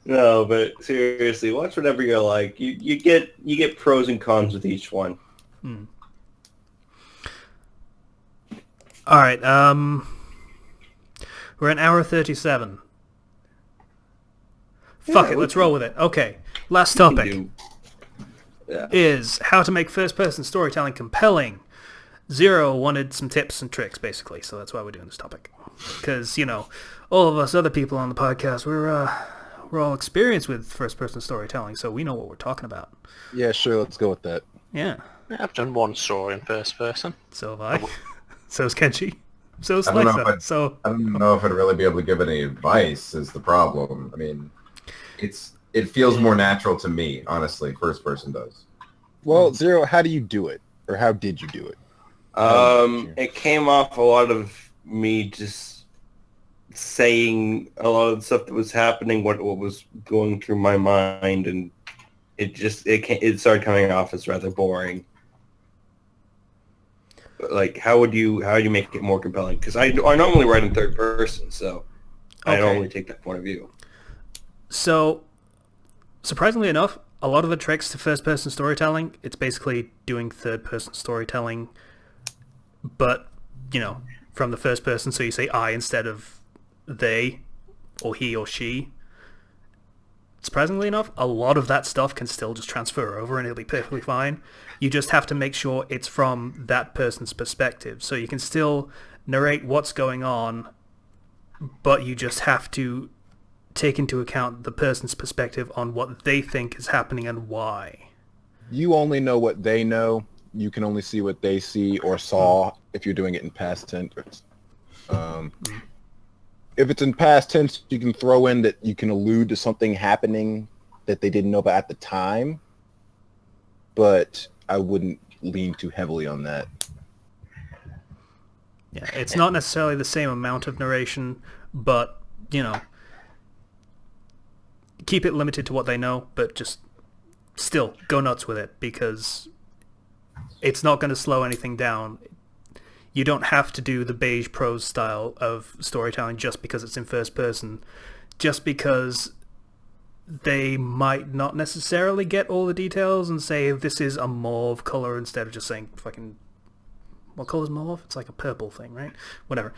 No, but seriously, watch whatever you like. You get pros and cons with each one. all right, we're an hour 37. Fuck it, let's roll with it. Okay, last topic Yeah. is how to make first-person storytelling compelling. Zero wanted some tips and tricks, basically, so that's why we're doing this topic. Because, you know, all of us other people on the podcast, we're all experienced with first-person storytelling, so we know what we're talking about. Yeah, sure. Let's go with that. Yeah, I've done one story in first person. so have I. So's Kenshi. So's I don't know if Slicer. I'd- So, I don't know if I'd really be able to give any advice is the problem. I mean, it feels more natural to me, honestly. First person does. Well, Zero, how do you do it? Or how did you do it? It came off a lot of me just saying a lot of the stuff that was happening, what was going through my mind, and it started coming off as rather boring. But like, how would you make it more compelling? Because I normally write in third person, so I Okay. normally take that point of view. So, surprisingly enough, a lot of the tricks to first-person storytelling, it's basically doing third-person storytelling, but, you know, from the first person, so you say I instead of they, or he or she. Surprisingly enough, a lot of that stuff can still just transfer over and it'll be perfectly fine. You just have to make sure it's from that person's perspective. So you can still narrate what's going on, but you just have to take into account the person's perspective on what they think is happening and why. You only know what they know. You can only see what they see or saw if you're doing it in past tense. If it's in past tense, you can throw in that you can allude to something happening that they didn't know about at the time. But I wouldn't lean too heavily on that. Yeah, it's not necessarily the same amount of narration, but, you know, keep it limited to what they know, but just still go nuts with it because it's not going to slow anything down. You don't have to do the beige prose style of storytelling just because it's in first person, just because they might not necessarily get all the details and say this is a mauve color instead of just saying fucking what colour's mauve? It's like a purple thing, right? Whatever.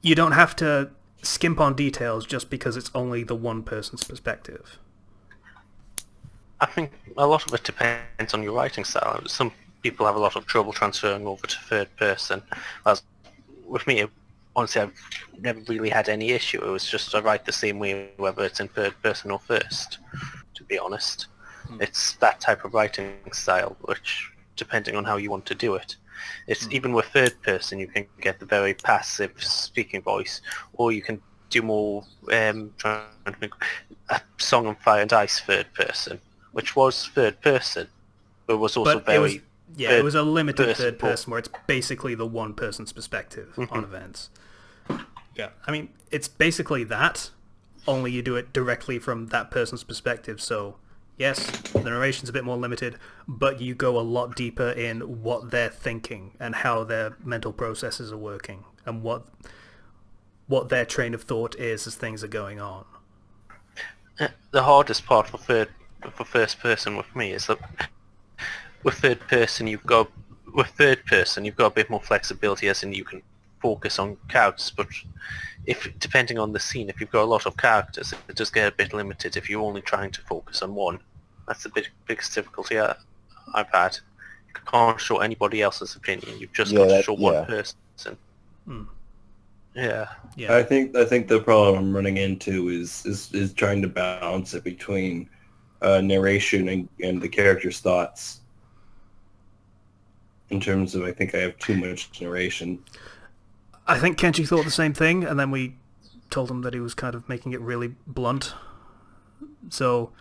You don't have to skimp on details just because it's only the one person's perspective. I think a lot of it depends on your writing style. Some people have a lot of trouble transferring over to third person. Whereas with me, honestly, I've never really had any issue. It was just I write the same way whether it's in third person or first, to be honest. It's that type of writing style, which, depending on how you want to do it. It's even with third person, you can get the very passive speaking voice, or you can do more, trying to think, a Song on Fire and Ice third person, which was third person, but was also very... It was a limited third person where it's basically the one person's perspective on events. Yeah, I mean, it's basically that, only you do it directly from that person's perspective, so yes, the narration's a bit more limited, but you go a lot deeper in what they're thinking and how their mental processes are working and what their train of thought is as things are going on. The hardest part for first person with me is that with third person you've got a bit more flexibility, as in you can focus on characters, but depending on the scene, if you've got a lot of characters, it does get a bit limited if you're only trying to focus on one. That's the biggest difficulty I've had. You can't show anybody else's opinion. You've just got to show one person. Yeah. I think the problem I'm running into is trying to balance it between narration and the character's thoughts. In terms of, I think I have too much narration. I think Kenji thought the same thing, and then we told him that he was kind of making it really blunt. So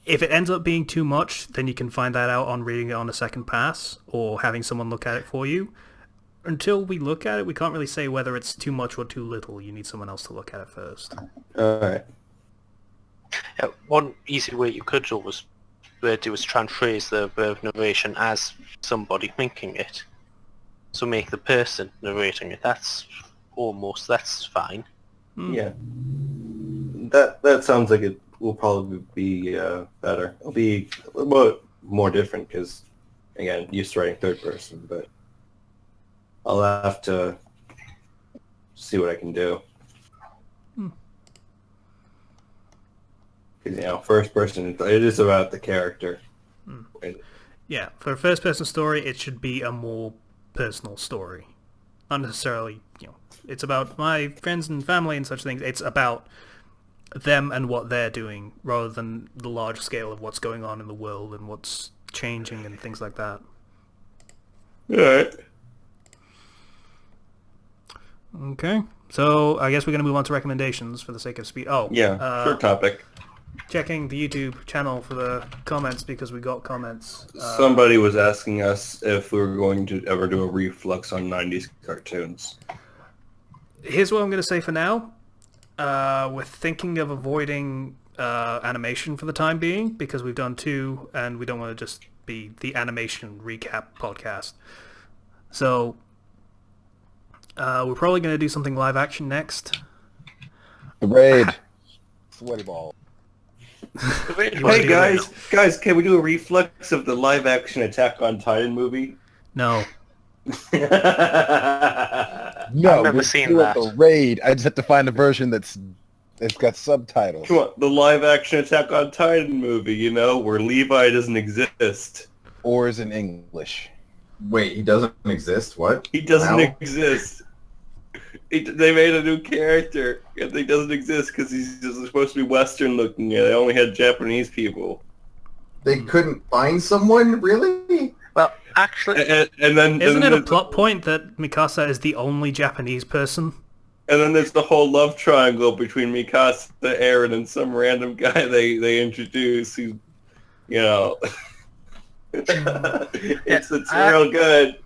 if it ends up being too much, then you can find that out on reading it on a second pass or having someone look at it for you. Until we look at it, we can't really say whether it's too much or too little. You need someone else to look at it first. Alright. Yeah, one easy way you could do was try and phrase the verb narration as somebody thinking it. So make the person narrating it. That's fine. Yeah. That sounds like it will probably be better. It'll be a little more different because, again, used to writing third person, but I'll have to see what I can do. Because, first person, it is about the character. Yeah, for a first person story, it should be a more personal story. Not necessarily, it's about my friends and family and such things. It's about them and what they're doing, rather than the large scale of what's going on in the world and what's changing and things like that. Alright. Okay, so I guess we're going to move on to recommendations for the sake of speed. Oh, yeah, short topic. Checking the YouTube channel for the comments because we got comments. Somebody was asking us if we were going to ever do a reflux on 90s cartoons. Here's what I'm going to say for now. We're thinking of avoiding animation for the time being because we've done 2 and we don't want to just be the animation recap podcast. So we're probably going to do something live action next. The Raid. Sweaty ball. Hey guys, can we do a reflex of the live action Attack on Titan movie? No. No, I've never seen that. The Raid. I just have to find a version it's got subtitles. Come on, the live action Attack on Titan movie, where Levi doesn't exist. Or is in English. Wait, he doesn't exist? What? He doesn't exist. They made a new character, and he doesn't exist because he's just supposed to be Western looking. They only had Japanese people. They couldn't find someone, really? Well, actually, and then isn't it a plot point that Mikasa is the only Japanese person? And then there's the whole love triangle between Mikasa, Eren, and some random guy they introduce who, it's real good.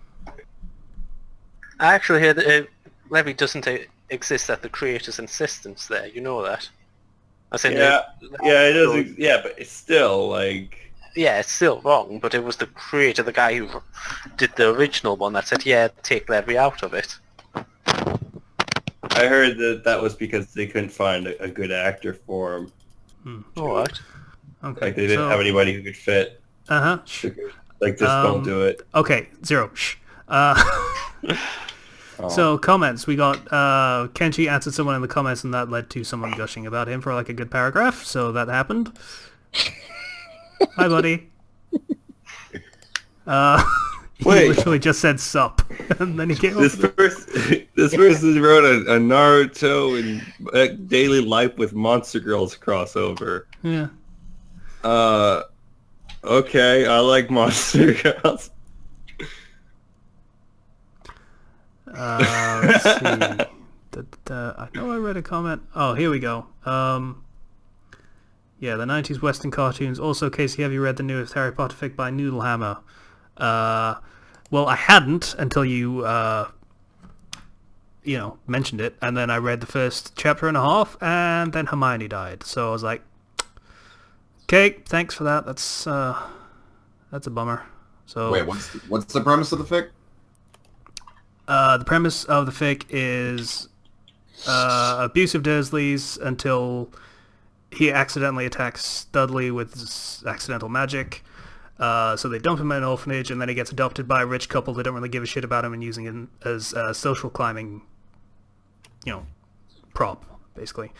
I actually heard that Levi doesn't exist at the creator's insistence there. You know that? I said it does. Yeah, but it's still like. Yeah, it's still wrong, but it was the creator, the guy who did the original one, that said, yeah, take Levi out of it. I heard that was because they couldn't find a good actor for him. Alright. Okay. Like they didn't have anybody who could fit. Uh-huh. Like, just don't do it. Okay, Zero. Shh. Oh. So comments, we got Kenshi answered someone in the comments, and that led to someone gushing about him for like a good paragraph. So that happened. Hi, buddy. He Wait. literally just said sup, and then he came up This person wrote a Naruto and Daily Life with Monster Girls crossover. Yeah. Okay, I like Monster Girls. Let's see. I know I read a comment. Oh, here we go. Yeah, the 90s Western cartoons. Also, Casey, have you read the newest Harry Potter fic by Noodlehammer? Well, I hadn't until you, mentioned it, and then I read the first chapter and a half, and then Hermione died. So I was like, okay, thanks for that. That's a bummer. So Wait, what's the premise of the fic? the premise of the fic is abusive Dursleys until he accidentally attacks Dudley with his accidental magic. So they dump him in an orphanage, and then he gets adopted by a rich couple that don't really give a shit about him and using him as a social climbing, prop, basically.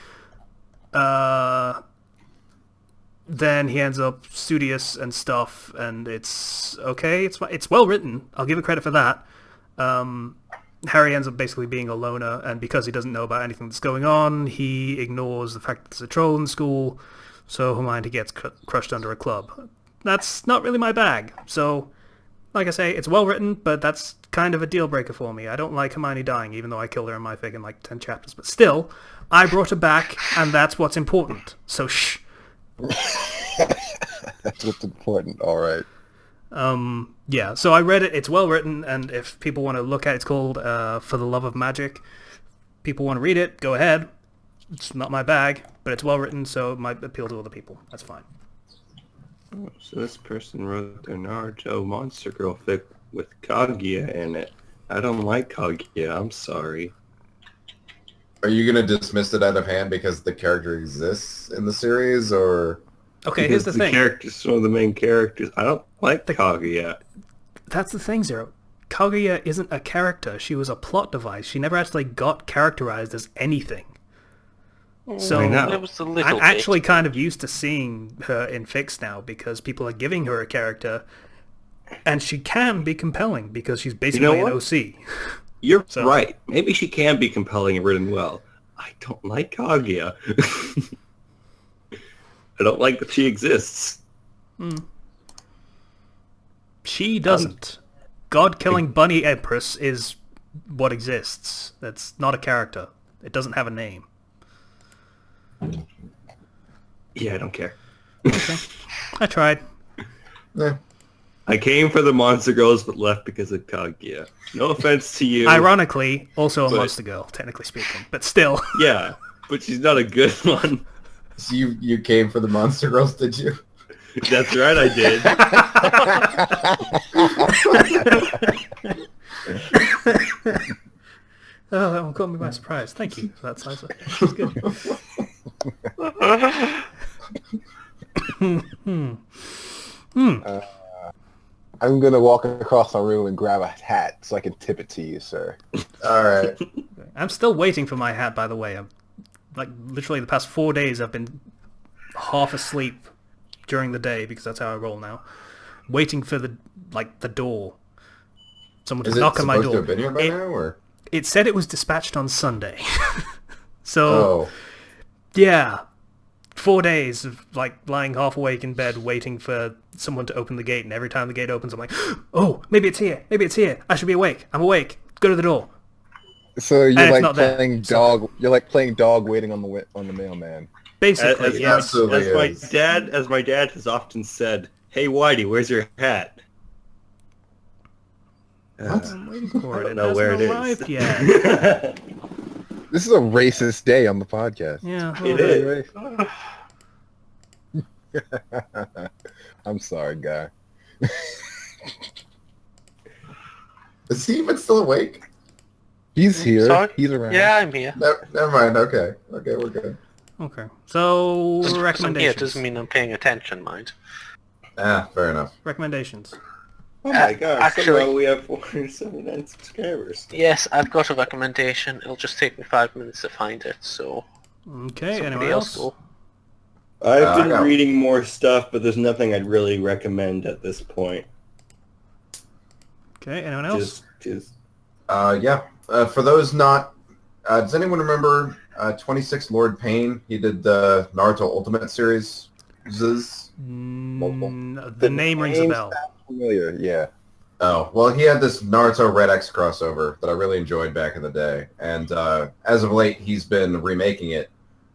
Then he ends up studious and stuff, and it's okay. It's well written. I'll give it credit for that. Harry ends up basically being a loner, and because he doesn't know about anything that's going on, he ignores the fact that there's a troll in school, so Hermione gets crushed under a club. That's not really my bag. So, like I say, it's well written, but that's kind of a deal breaker for me. I don't like Hermione dying, even though I killed her in my fic in like 10 chapters. But still, I brought her back, and that's what's important. So shh. That's what's important. All right. Yeah, so I read it. It's well written, and if people want to look at it, it's called For the Love of Magic. People want to read it, go ahead. It's not my bag, but it's well written, so it might appeal to other people. That's fine. Oh, so this person wrote their Naruto Monster Girl fic with Kaguya in it. I don't like Kaguya, I'm sorry. Are you going to dismiss it out of hand because the character exists in the series, or... Okay, here's Because the thing. Character's one of the main characters. I don't like Kaguya. That's the thing, Zero. Kaguya isn't a character. She was a plot device. She never actually got characterized as anything. So I know. It was a little I'm bit. actually kind of used to seeing her in fics now because people are giving her a character, and she can be compelling because she's basically an what? OC. You're So- right. Maybe she can be compelling and written well. I don't like Kaguya. I don't like that she exists. She doesn't. God-killing bunny empress is what exists. That's not a character. It doesn't have a name. Yeah, I don't care. Okay. I tried. Yeah. I came for the Monster Girls but left because of Kaguya. No offense to you. Ironically, also a But- monster girl, technically speaking. But still. Yeah, but she's not a good one. So you came for the Monster Girls, did you? That's right, I did. Oh, that one caught me by surprise. Thank you for that, Sizer. That's good. I'm gonna walk across the room and grab a hat so I can tip it to you, sir. All right. I'm still waiting for my hat, by the way. I'm literally the past 4 days I've been half asleep during the day because that's how I roll now. Waiting for the door. Someone to Is it knock on my supposed to door. have been here by now, or? It said it was dispatched on Sunday. So, Oh. yeah. 4 days of lying half awake in bed waiting for someone to open the gate, and every time the gate opens I'm like, oh, maybe it's here. I should be awake. I'm awake. Go to the door. So And you're it's like not there, playing so- dog. You're like playing dog waiting on the mailman. Basically, As, yeah. absolutely as is. my dad has often said, "Hey Whitey, where's your hat?" I'm waiting for I it. don't It know where hasn't it arrived is. yet. This is a racist day on the podcast. Yeah. It is. I'm sorry, guy. Is he even still awake? He's here. Sorry? He's around. Yeah, I'm here. No, never mind. Okay, we're good. Okay. So, I'm here recommendations. doesn't mean I'm paying attention, mind. Ah, fair enough. Recommendations. Oh my gosh, actually- somehow we have 479 subscribers. Yes, I've got a recommendation. It'll just take me 5 minutes to find it, so Okay, anyone somebody else else? go. I've been I got- reading more stuff, but there's nothing I'd really recommend at this point. Okay, anyone else? Just Yeah. For those not... does anyone remember 26 Lord Payne? He did the Naruto Ultimate series. The name rings a bell. Familiar, yeah. Oh, well, he had this Naruto Red X crossover that I really enjoyed back in the day. And as of late, he's been remaking it.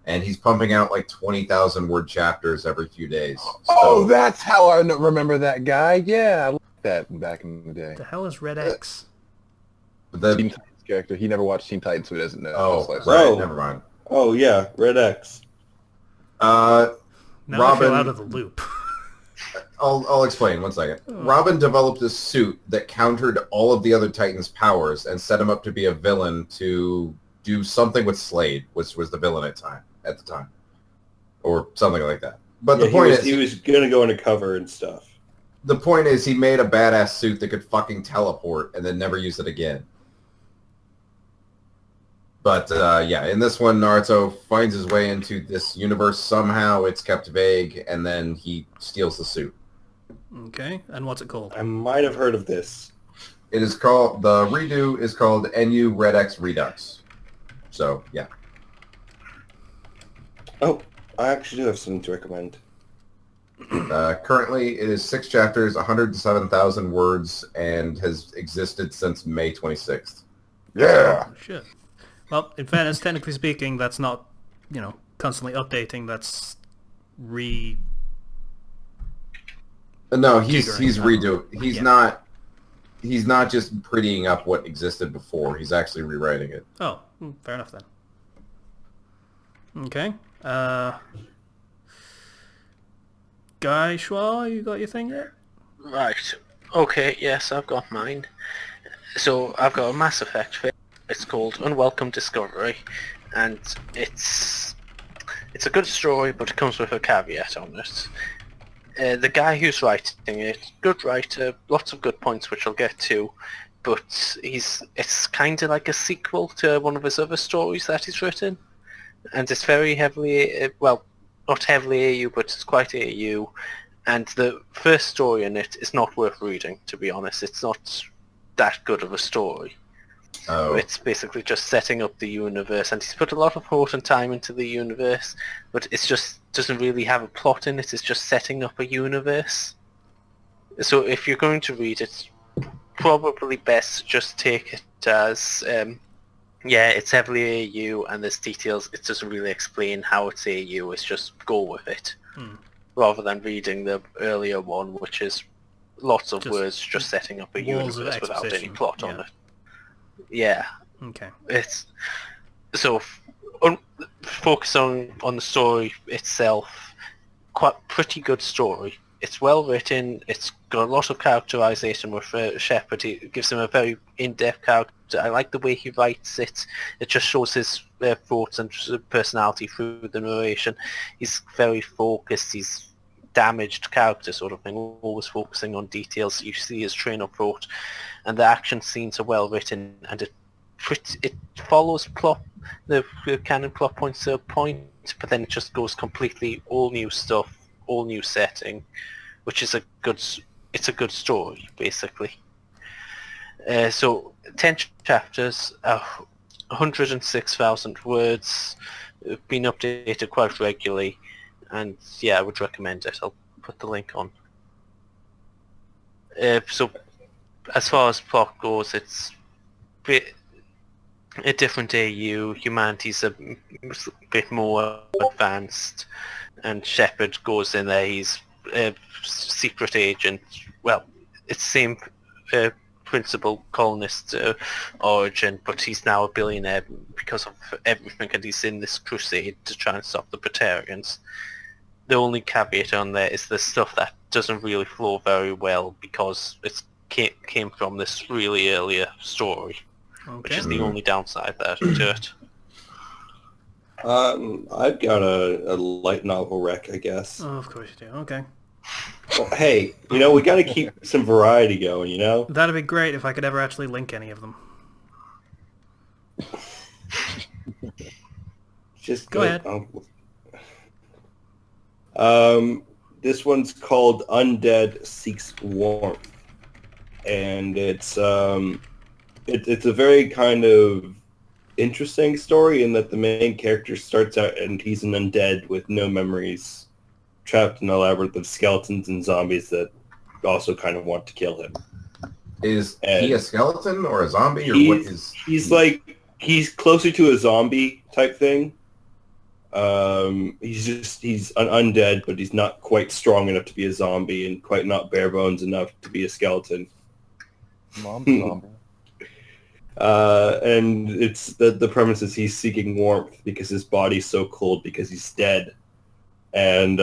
And he's pumping out like 20,000 word chapters every few days. Oh, that's how I remember that guy. Yeah, I liked that back in the day. The hell is Red X? Teen The, Titans character. He never watched Teen Titans, so he doesn't know. oh, It's like- right, Oh. never mind. oh yeah, Red X. Now I feel Robin- out of the loop. I'll explain. 1 second. Robin developed a suit that countered all of the other Titans' powers and set him up to be a villain to do something with Slade, which was the villain at the time, or something like that. But Yeah, the point he was gonna go undercover and stuff. the point is, he made a badass suit that could fucking teleport and then never use it again. But yeah, in this one, Naruto finds his way into this universe somehow. It's kept vague, and then he steals the suit. Okay, and what's it called? I might have heard of this. It is called, the redo is called NU Red X Redux. So, yeah. Oh, I actually do have something to recommend. Currently, it is 6 chapters, 107,000 words, and has existed since May 26th. Yeah. Oh, shit. Well, in fairness, technically speaking, that's not, constantly updating. That's No, he's Jiggering, redoing. He's yeah. not just prettying up what existed before. He's actually rewriting it. Oh, fair enough then. Okay. Guy Schwa, you got your thing yet? Right. Okay, yes, I've got mine. So I've got a Mass Effect film. It's called Unwelcome Discovery, and it's a good story, but it comes with a caveat on it. The guy who's writing it, good writer, lots of good points which I'll get to, but it's kind of like a sequel to one of his other stories that he's written, and it's very heavily, well, not heavily AU, but it's quite AU, and the first story in it is not worth reading, to be honest. It's not that good of a story. Oh, It's basically just setting up the universe, and he's put a lot of thought and time into the universe, but it's just doesn't really have a plot in it. It's just setting up a universe. So if you're going to read it, probably best to just take it as, yeah, it's heavily AU, and there's details. It doesn't really explain how it's AU. It's just go with it, rather than reading the earlier one, which is lots of Just words just setting up a walls of universe without any exposition, plot on yeah. it. Yeah. Okay. It's so focus on the story itself. Quite pretty good story. It's well written. It's got a lot of characterization with Shepard. He gives him a very in-depth character. I like the way he writes it. It just shows his thoughts and personality through the narration. He's very focused. He's damaged character sort of thing, always focusing on details. You see his train of thought, and the action scenes are well written, and it follows plot, the canon plot points to a point, but then it just goes completely all new stuff, all new setting, which is a good story basically. So 10 chapters, 106,000 words, been updated quite regularly. And yeah, I would recommend it. I'll put the link on. So, as far as plot goes, it's a different AU. Humanity's a bit more advanced, and Shepard goes in there. He's a secret agent. Well, it's the same principal colonist origin, but he's now a billionaire because of everything, and he's in this crusade to try and stop the Praetorians. The only caveat on there is the stuff that doesn't really flow very well because it came from this really earlier story, which Okay. is the only downside there to it. I've got a light novel rec, I guess. Oh, of course you do. Okay. Well, hey, we got to keep some variety going, That'd be great if I could ever actually link any of them. Just Go ahead. This one's called Undead Seeks Warmth, and it's a very kind of interesting story in that the main character starts out and he's an undead with no memories, trapped in a labyrinth of skeletons and zombies that also kind of want to kill him. Is he a skeleton or a zombie, or what is? He's closer to a zombie type thing. He's an undead, but he's not quite strong enough to be a zombie and quite not bare bones enough to be a skeleton. Mom's zombie. And it's the premise is he's seeking warmth because his body's so cold because he's dead, and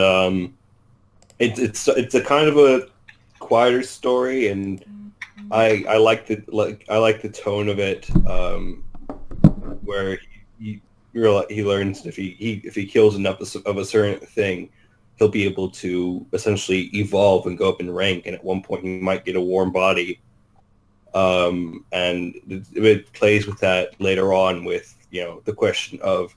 it's a kind of a quieter story, and I like the tone of it, where he learns if he kills enough of a certain thing, he'll be able to essentially evolve and go up in rank, and at one point he might get a warm body. And it plays with that later on with, the question of,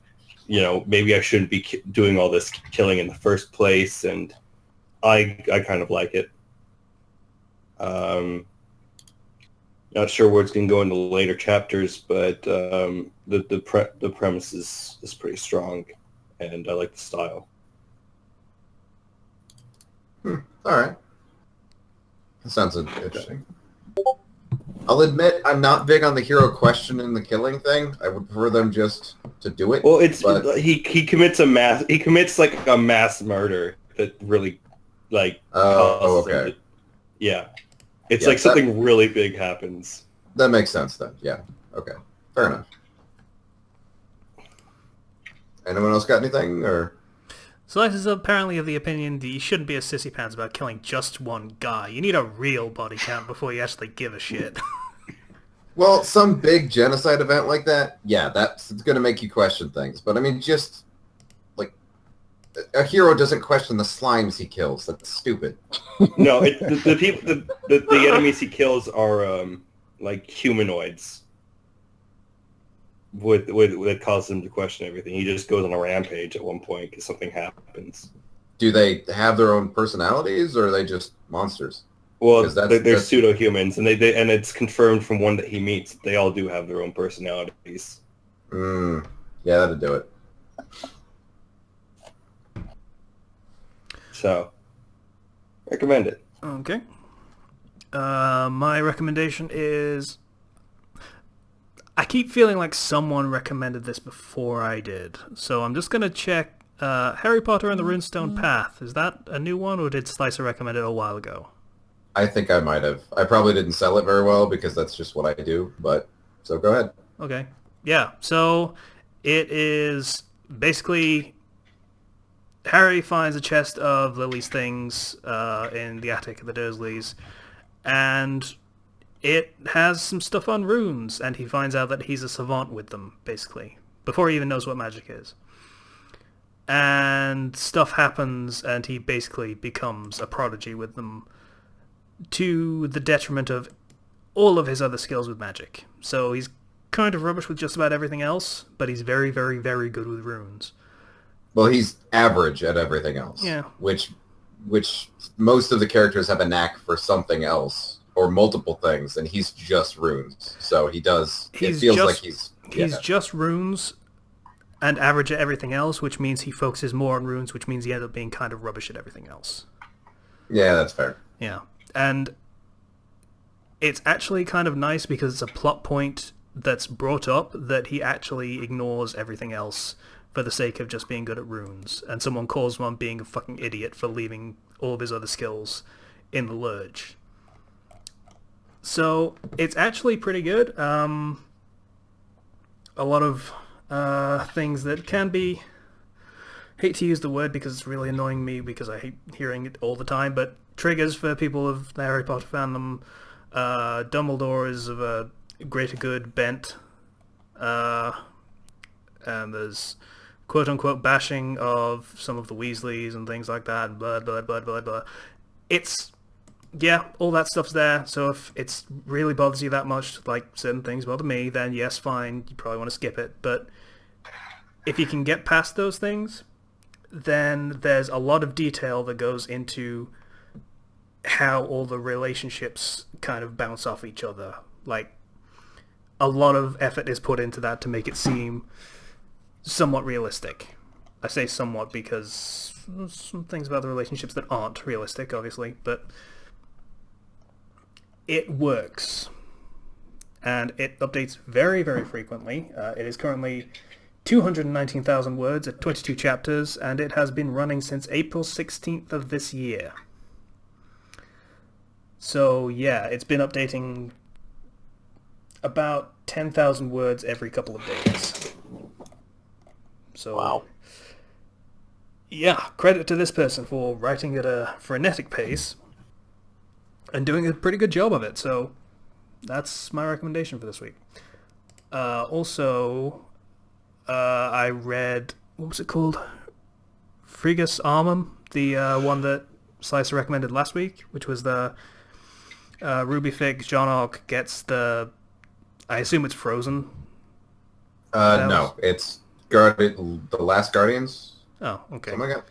maybe I shouldn't be doing all this killing in the first place, and I kind of like it. Not sure where it's going to go in the later chapters, but the premise is pretty strong, and I like the style. All right. That sounds interesting. I'll admit I'm not big on the hero question and the killing thing. I would prefer them just to do it. Well, he commits like a mass murder that really oh, okay. It's like something really big happens. That makes sense then. Yeah. Okay. Fair enough. Anyone else got anything, or? Slice is apparently of the opinion that you shouldn't be a sissy pants about killing just one guy. You need a real body count before you actually give a shit. Well, some big genocide event like that, yeah, it's going to make you question things. But I mean, just like a hero doesn't question the slimes he kills. That's stupid. No, the enemies he kills are like humanoids. That causes him to question everything. He just goes on a rampage at one point because something happens. Do they have their own personalities, or are they just monsters? Well, they're pseudo-humans, and and it's confirmed from one that he meets that they all do have their own personalities. Yeah, that'd do it. So, recommend it. Okay. My recommendation is... I keep feeling like someone recommended this before I did, so I'm just going to check Harry Potter and the Runestone Path. Is that a new one, or did Slicer recommend it a while ago? I think I might have. I probably didn't sell it very well because that's just what I do, but so go ahead. Okay. Yeah, so it is basically Harry finds a chest of Lily's things in the attic of the Dursleys, and it has some stuff on runes, and he finds out that he's a savant with them, basically, before he even knows what magic is. And stuff happens, and he basically becomes a prodigy with them, to the detriment of all of his other skills with magic. So he's kind of rubbish with just about everything else, but he's very, very, very good with runes. Well, he's average at everything else. Yeah. Which most of the characters have a knack for something else, or multiple things, and he's just runes. So he does... It feels like he's just runes and average at everything else, which means he focuses more on runes, which means he ends up being kind of rubbish at everything else. Yeah, that's fair. Yeah. And it's actually kind of nice because it's a plot point that's brought up that he actually ignores everything else for the sake of just being good at runes. And someone calls him on being a fucking idiot for leaving all of his other skills in the lurch. So it's actually pretty good. A lot of things that can be... hate to use the word because it's really annoying me because I hate hearing it all the time, but triggers for people of the Harry Potter fandom. Dumbledore is of a greater good bent, and there's quote-unquote bashing of some of the Weasleys and things like that, and blah, blah, blah, blah, blah. it's, yeah, all that stuff's there. So if it really bothers you that much, like certain things bother me, then yes, fine, you probably want to skip it. But if you can get past those things, then there's a lot of detail that goes into how all the relationships kind of bounce off each other. Like, a lot of effort is put into that to make it seem somewhat realistic. I say somewhat because there's some things about the relationships that aren't realistic, obviously, but it works. And it updates very, very frequently. It is currently 219,000 words at 22 chapters, and it has been running since April 16th of this year. So yeah, it's been updating about 10,000 words every couple of days. So, Wow. Yeah, credit to this person for writing at a frenetic pace and doing a pretty good job of it. So that's my recommendation for this week. Also, I read, what was it called? Frigus Armum, the one that Slicer recommended last week, which was the Ruby Fig John Og gets the, I assume it's Frozen. No, it's the Last Guardians. Oh, okay. Oh my god.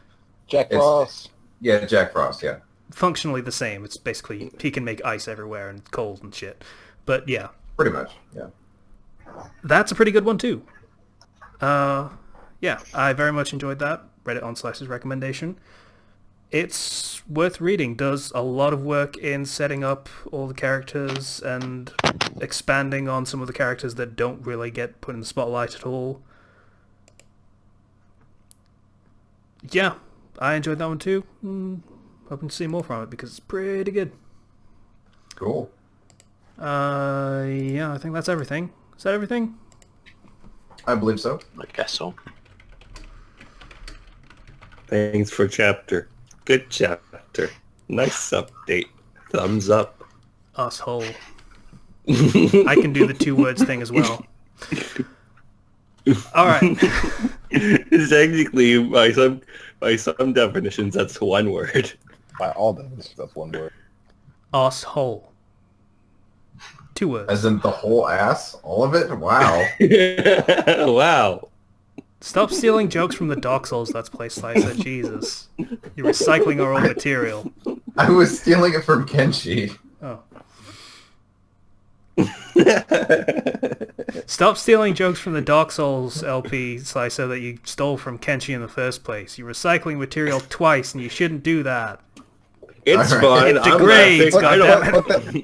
Jack Frost. Yeah, Jack Frost, yeah. Functionally the same. It's basically, he can make ice everywhere and cold and shit. But yeah. Pretty much, yeah. That's a pretty good one too. Yeah, I very much enjoyed that. Read it on Slice's recommendation. It's worth reading. Does a lot of work in setting up all the characters and expanding on some of the characters that don't really get put in the spotlight at all. Yeah, I enjoyed that one too. Hoping to see more from it because it's pretty good. Cool. Yeah, I think that's everything. Is that everything? I believe so. I guess so. Thanks for chapter. Good chapter. Nice update. Thumbs up. Asshole. I can do the 2 words thing as well. Alright. Technically, by some definitions, that's one word. By all definitions, that's one word. Asshole. 2 words. As in the whole ass? All of it? Wow. Wow. Stop stealing jokes from the Dark Souls Let's Play, Slicer. Jesus. You're recycling our own material. I was stealing it from Kenshi. Oh. Stop stealing jokes from the Dark Souls LP, Slicer, that you stole from Kenshi in the first place. You're recycling material twice, and you shouldn't do that. It's All fine. It degrades, I'm goddammit.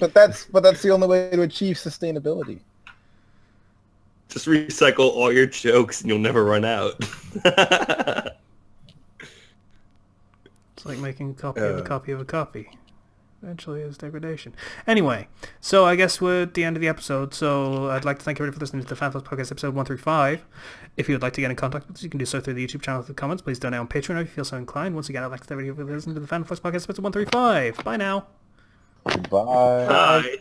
But that's the only way to achieve sustainability. Just recycle all your jokes and you'll never run out. It's like making a copy of a copy of a copy. Eventually it's degradation. Anyway, so I guess we're at the end of the episode, so I'd like to thank everybody for listening to the Fan Flux Podcast episode 135. If you would like to get in contact with us, you can do so through the YouTube channel through the comments. Please donate on Patreon if you feel so inclined. Once again, I'd like to thank everybody for listening to the Fan Flux Podcast episode 135. Bye now. Goodbye. Bye.